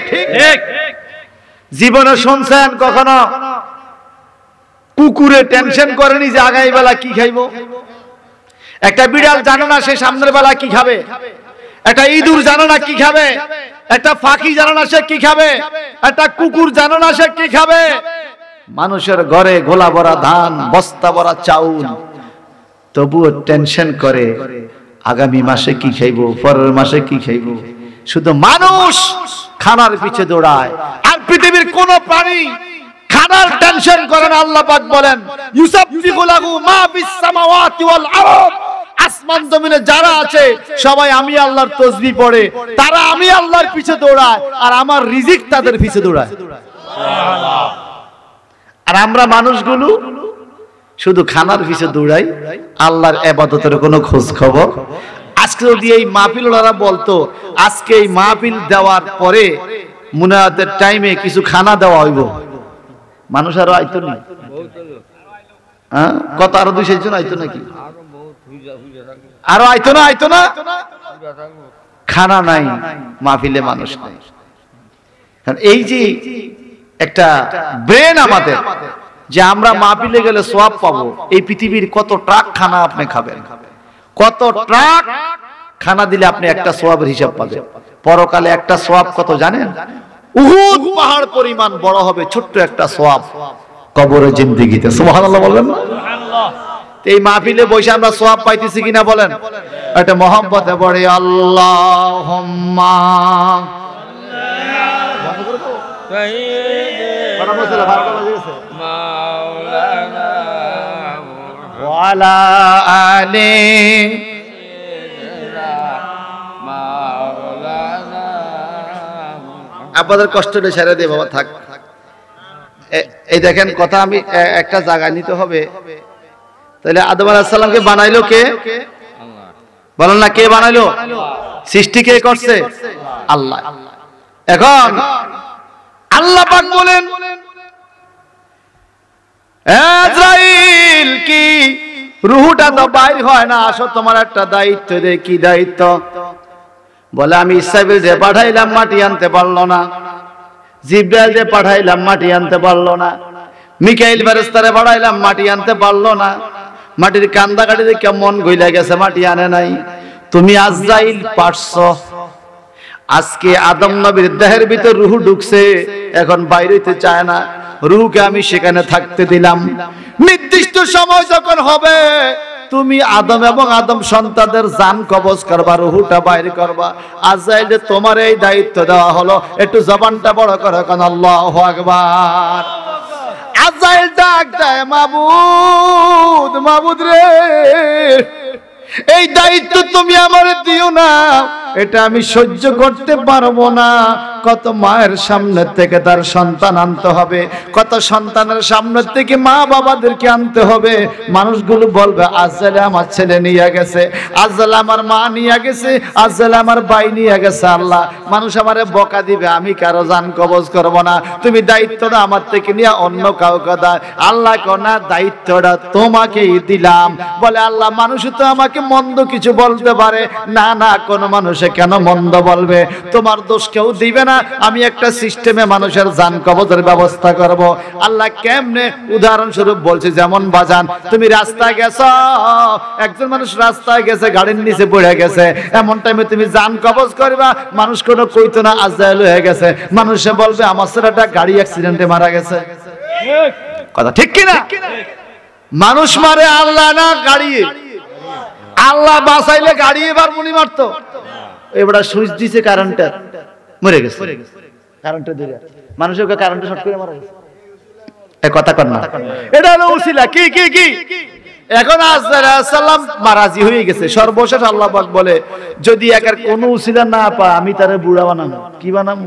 জীবনে শুনছেন কখনো কুকুরে টেনশন করেনি যে আগামী বেলা কি খাইবো? একটা বিড়াল জানে না সে সামনের বেলা কি খাবে, একটা ইঁদুর জানে না কি খাবে, একটা ফাঁকি জানে না সে কি খাবে, একটা কুকুর জানে না সে কি খাবে। মানুষের ঘরে গোলা ভরা ধান, বস্তা ভরা চাউল, তবুও টেনশন করে আগামী মাসে কি খাইবো, পরের মাসে কি খাইবো। শুধু মানুষ খানার পিছে দৌড়ায়, আর পৃথিবীর কোন প্রাণী খানার টেনশন করে না। আল্লাহ পাক বলেন ইউসাববিহু লাহু মা ফিস সামাওয়াতি ওয়াল আরদ, আসমান জমিনে যারা আছে সবাই আমি আল্লাহর তাসবিহ পড়ে, তারা আমি আল্লাহর পিছে দৌড়ায়, আর আমার রিজিক তাদের পিছে দৌড়ায়। সুবহানাল্লাহ। আর আমরা মানুষগুলো শুধু খানার পিছে দৌড়াই, আল্লাহর ইবাদতের কোনো খোঁজ খবর। আজকে যদি এই মাহফিলওয়ালারা বলতো আজকে এই মাহফিল দেওয়ার পরে মুনাজাতের টাইমে কিছু খানা দেওয়া হইব, মানুষ আরো আইতো না? হ্যাঁ, কত আরো 200 জন আইতো নাকি? আরো আইতো না? আইতো না? খানা নাই মাহফিলে, মানুষ নাই। কারণ এই যে একটা ব্রেন আমাদের, যে আমরা মাহফিলে গেলে সওয়াব পাবো, এই পৃথিবীর কত ট্রাক খানা আপনি খাবেন, কত ট্রাক খানা দিলে আপনি একটা সওয়াবের হিসাব পাবেন। পরকালে একটা সওয়াব কত জানেন? উহুদ পাহাড় পরিমাণ বড় হবে ছোট্ট একটা সওয়াব কবরের জিন্দেগিতে। সুবহানাল্লাহ বলবেন না? সুবহানাল্লাহ। এই মাহফিলে বসে আমরা সওয়াব পাইতেছি কিনা বলেন? এটা মহব্বতে পড়ে আল্লাহুম্মা ওয়ালা আলি আপনাদের কষ্টটা ছেড়ে দিয়ে বাবা থাক। এই দেখেন কথা, আমি একটা জায়গায় নিতে হবে। তাহলে আদম আলাইহিস সালামকে বানাইলো কে? বলেন না, কে বানাইলো? সৃষ্টি কে করছে? আল্লাহ। এখন আল্লাহ পাক বলেন আজরাইল কি রূহটা তো বাইর হয় না, আসো তোমার একটা দায়িত্ব দে। কি দায়িত্ব? বলে আমি ইসরাফিল যে পাঠাইলাম মাটি আনতে পারলো না, জিবরাইল যে পাঠাইলাম মাটি আনতে পারলো না, মিকাইল ফেরেশতারে পাঠাইলাম মাটি আনতে পারলো না, মাটির কান্দা কাটি দেখে মন গইলা গেছে, মাটি আনে নাই। তুমি আজরাইল পারছো। আজকে আদম নবীর দেহের ভিতর রূহ ঢুকছে, এখন বাইরে হইতে চায় না, রূহকে আমি সেখানে থাকতে দিলাম। নির্দিষ্ট সময় যখন হবে তুমি আদম এবং আদম সন্তানদের জান কবজ করবা, রূহটা বাইর করবা। আজরাইল তোমার এই দায়িত্ব দেওয়া হলো। একটু জবানটা বড় করে কোন আল্লাহু আকবার। আজরাইল ডাক দেয় মাবুদ, মাবুদ রে, এই দায়িত্ব তুমি আমারে দিও না, এটা আমি সহ্য করতে পারবো না। কত মায়ের সামনে থেকে তার সন্তান আনতে হবে, কত সন্তানের সামনে থেকে মা বাবাদেরকে আনতে হবে। মানুষগুলো বলবে আজরাইল আমার ছেলে নিয়ে গেছে, আজরাইল আমার মা নিয়ে গেছে, আজরাইল আমার ভাই নিয়ে গেছে। আল্লাহ মানুষ আমারে বকা দিবে, আমি কারো জান কবজ করব না। তুমি দায়িত্বটা আমার থেকে নিয়ে অন্য কাউকে দাও। আল্লাহ কোনা দায়িত্বটা তোমাকেই দিলাম। বলে আল্লাহ মানুষ তো আমাকে মন্দ কিছু বলতে পারে না, না কোন মানুষে কেন মন্দ বলবে? তোমার দোষ কেউ দিবে না, আমি একটা সিস্টেমে মানুষের জান কবজের ব্যবস্থা করব। আল্লাহ কেমনে? উদাহরণস্বরূপ বলছে, যেমন বাজান তুমি রাস্তায় গেছো, একজন মানুষ রাস্তায় গেছে, গাড়ির নিচে পড়ে গেছে, এমন টাইমে তুমি জান কবজ করবা, মানুষ কোনো কইতো না আজরাইল হয়ে গেছে, মানুষে বলবে আমার ছেলেটা গাড়ি অ্যাক্সিডেন্টে মারা গেছে। কথা ঠিক কিনা? মানুষ মারে আল্লাহ না গাড়ি। আল্লাহ বাঁচাইলে গাড়ি এবার মুনি মারতো, এবার সুইচ দিছে কারেন্টে মরে গেছে, কারেন্টে দিলে মানুষের কারেন্টে শর্ট করে মারা গেছে। এই কথা কর না, এটা হলো উসিলা। কি কি কি? এখন আজরাইল আলাইহিস সালাম মারাজি হয়ে গেছে। সর্বশেষ আল্লাহ পাক বলে যদি একার কোনো উসিলা না পায় আমি তারে বুড়া বানাবো। কি বানাবো?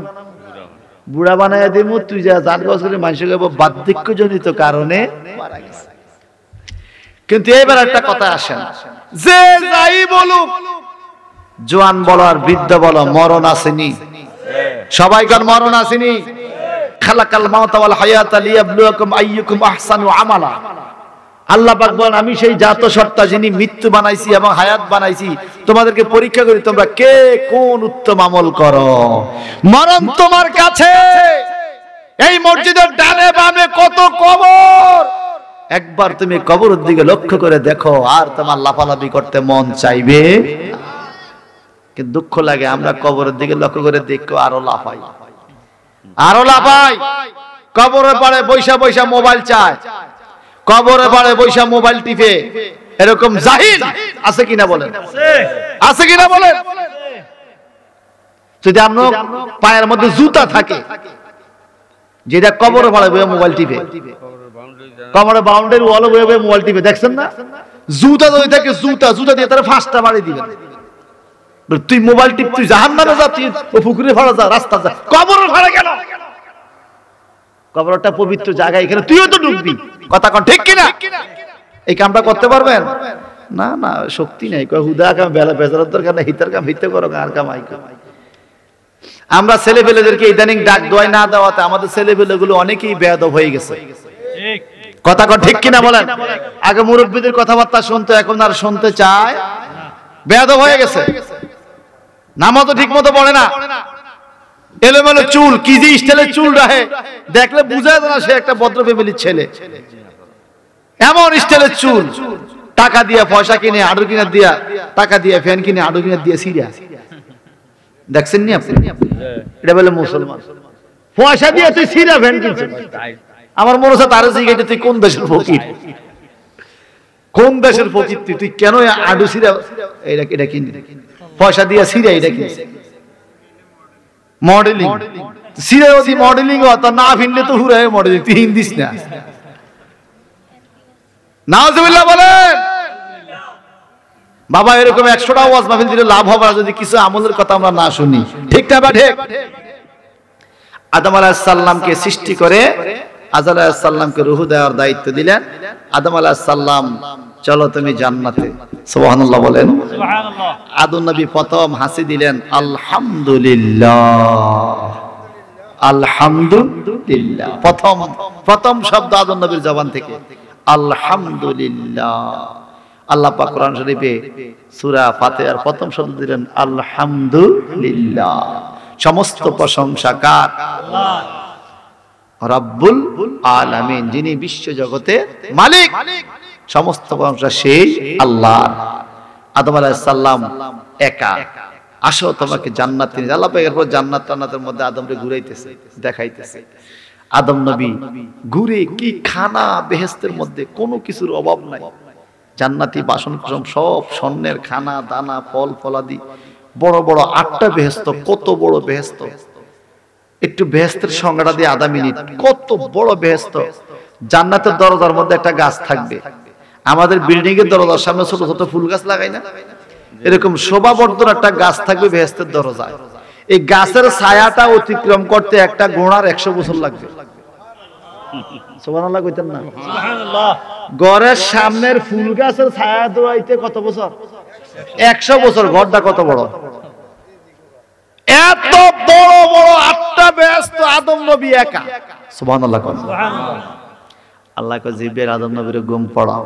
বুড়া বানায় দিমু, তুই যা জান কবজ করে মানুষের বার্ধক্যজনিত কারণে মারা গেছে। কিন্তু এবার একটা কথা আসেন, যে যাই বলুক, জোয়ান বলো আর বৃদ্ধ বলো, মরণ আসেনি। সবাইকার মরণ আসেনি। খালাকাল মাউতা ওয়াল হায়াতা লিয়াবলুয়াকুম আইয়ুকুম আহসানু আমালা। আল্লাহ পাক বলেন আমি সেই জাত সত্তা যিনি মৃত্যু বানাইছি এবং হায়াত বানাইছি, তোমাদেরকে পরীক্ষা করি তোমরা কে কোন উত্তম আমল করো। মরণ তোমার কাছে, এই মসজিদের ডানে বামে কত কবর, একবার তুমি কবরের দিকে লক্ষ্য করে দেখো আর তোমার লাফালাফি করতে মন চাইবে। কিন্তু দুঃখ লাগে আমরা কবরের দিকে লক্ষ্য করে দেখো আরো লাফাই, আরো লাফাই। কবরের পাড়ে বৈশা বৈশা মোবাইল চায়, কবরের পাড়ে বৈশা মোবাইল টিপে, এরকম জাহিল আছে কিনা বলেন? আছে কিনা বলেন? যদি আপনার পায়ের মধ্যে জুতা থাকে, যেটা কবরের পাড়ে বইয়া মোবাইল টিপে, কবরের বাউন্ডারি ওয়ালে বইয়া বইয়া মোবাইল টিপে, দেখছেন না? জুতা যদি থাকে, জুতা জুতা দিয়ে তারা ফাঁসটা মারি দিবেন। তুই মোবাইল টিপ, তুই জাহান্নামে যা, তুই পুকুরে ভাড়া যা, রাস্তা যা, কবরের ভাড়া কেন? কবরটা পবিত্র জায়গা, এখানে তুইও তো ঢুকবি। কথা কোন ঠিক কিনা? এই কামটা করতে পারবেন? না না, শক্তি নাই। কয় হুদা কাম বেলা বেজারের দরকার না, হিতার কাম হিতে করো, আর কাম আই কাম। আমরা ছেলেপেলেদেরকে ইদানিং ডাক দোয়াই না দেওয়াতে আমাদের ছেলেপেলেগুলো অনেকেই বেয়াদব হয়ে গেছে। কথা কোন ঠিক কিনা বলেন? আগে মুরব্বীদের কথাবার্তা শুনতো, এখন আর শুনতে চায়, বেয়াদব হয়ে গেছে। নামাজও ঠিক মতো পড়ে না, এলোমেলো চুল, কি যে স্টাইলের চুল রাখে, দেখলে বুঝা যায় না সে একটা ভদ্র ফ্যামিলির ছেলে। এমন স্টাইলের চুল, টাকা দিয়ে পয়সা কিনে আডু কিনে দিয়া, টাকা দিয়ে ফ্যান কিনে আডু কিনে দিয়ে সিরিয়া। দেখছেন নি আপনি? এটা বলে মুসলমান, পয়সা দিয়ে তুই সিরিয়া ফ্যান কিনছিস। আমার মনে হচ্ছে তার জিজ্ঞাসা তুই কোন দেশের ফকির, কোন দেশের ফকির তুই, তুই কেন আডু সিরিয়া এটা কিনবি, পয়সা দিয়ে সিরিয়া এটা কিনছিস। মডেলিং সিরে যদি মডেলিং হতো না ফিনলে তো হুরায় মডেলিং, তুই হিন্দিস না। নাউজুবিল্লাহ বলেন। বাবা এরকম 100টা ওয়াজ মাহফিল দিলে লাভ হবে যদি কিছু আমলের কথা আমরা না শুনি। ঠিক না? ঠিক। আদম আলাইহিস সালামকে সৃষ্টি করে আদম আলাইহিস সালামকে রূহ দেওয়ার দায়িত্ব দিলেন। আদম আলাইহিস সালাম চলো তুমি জান্নাতে, সুবহানাল্লাহ বলেন। সুবহানাল্লাহ। আদম নবী প্রথম হাসি দিলেন আলহামদুলিল্লাহ, আলহামদুলিল্লাহ। প্রথম শব্দ আদম নবীর জবান থেকে আলহামদুলিল্লাহ। আল্লাহ পাক কোরআন শরীফে সূরা ফাতিহার প্রথম শব্দ দিলেন আলহামদুলিল্লাহ। সমস্ত প্রশংসা কার? আল্লাহ রাব্বুল আলামিন, যিনি বিশ্ব জগতের মালিক। সমস্ত প্রশংসা সেই আল্লাহ। আদম আলাইহিস সালাম একা, আসো তোমাকে জান্নাত নিয়ে, আল্লাহ পাক এরপর জান্নাত টান্নাতের মধ্যে আদমকে ঘুরাইতেছে, দেখাইতেছে। আদম নবী ঘুরে কি খানা, বেহেশতের মধ্যে কোনো কিছুর অভাব নাই, জান্নাতি বাসন কুসন সব স্বর্ণের খানা দানা, ফল ফলাদি, বড় বড় 8টা বেহেশত। কত বড় বেহেশত, একটু বেহেশতের সংজ্ঞাটা দিয়ে আধা মিনিট। কত বড় বেহেশত। জান্নাতের দরজার মধ্যে একটা গাছ থাকবে, আমাদের বিল্ডিং এর দরজার সামনে ছোট ছোট ফুল গাছ লাগাই না, এরকম শোভাবর্ধন একটা গাছ থাকবে বেহেশতের দরজায়। এই গাছের ছায়াটা অতিক্রম করতে একটা ঘোড়ার 100 বছর লাগবে। সুবহানাল্লাহ কইতেন না? সুবহানাল্লাহ। ঘরের সামনের ফুল গাছের ছায়া দোয়াইতে কত বছর? 100 বছর। ঘরটা কত বড়? এত বড় বড় 8টা বেহেশত আদম নবী একা। সুবহানাল্লাহ। সুবহানাল্লাহ। আল্লাহ কয় জিব্রাইল আদম নবীর ঘুম পড়াও।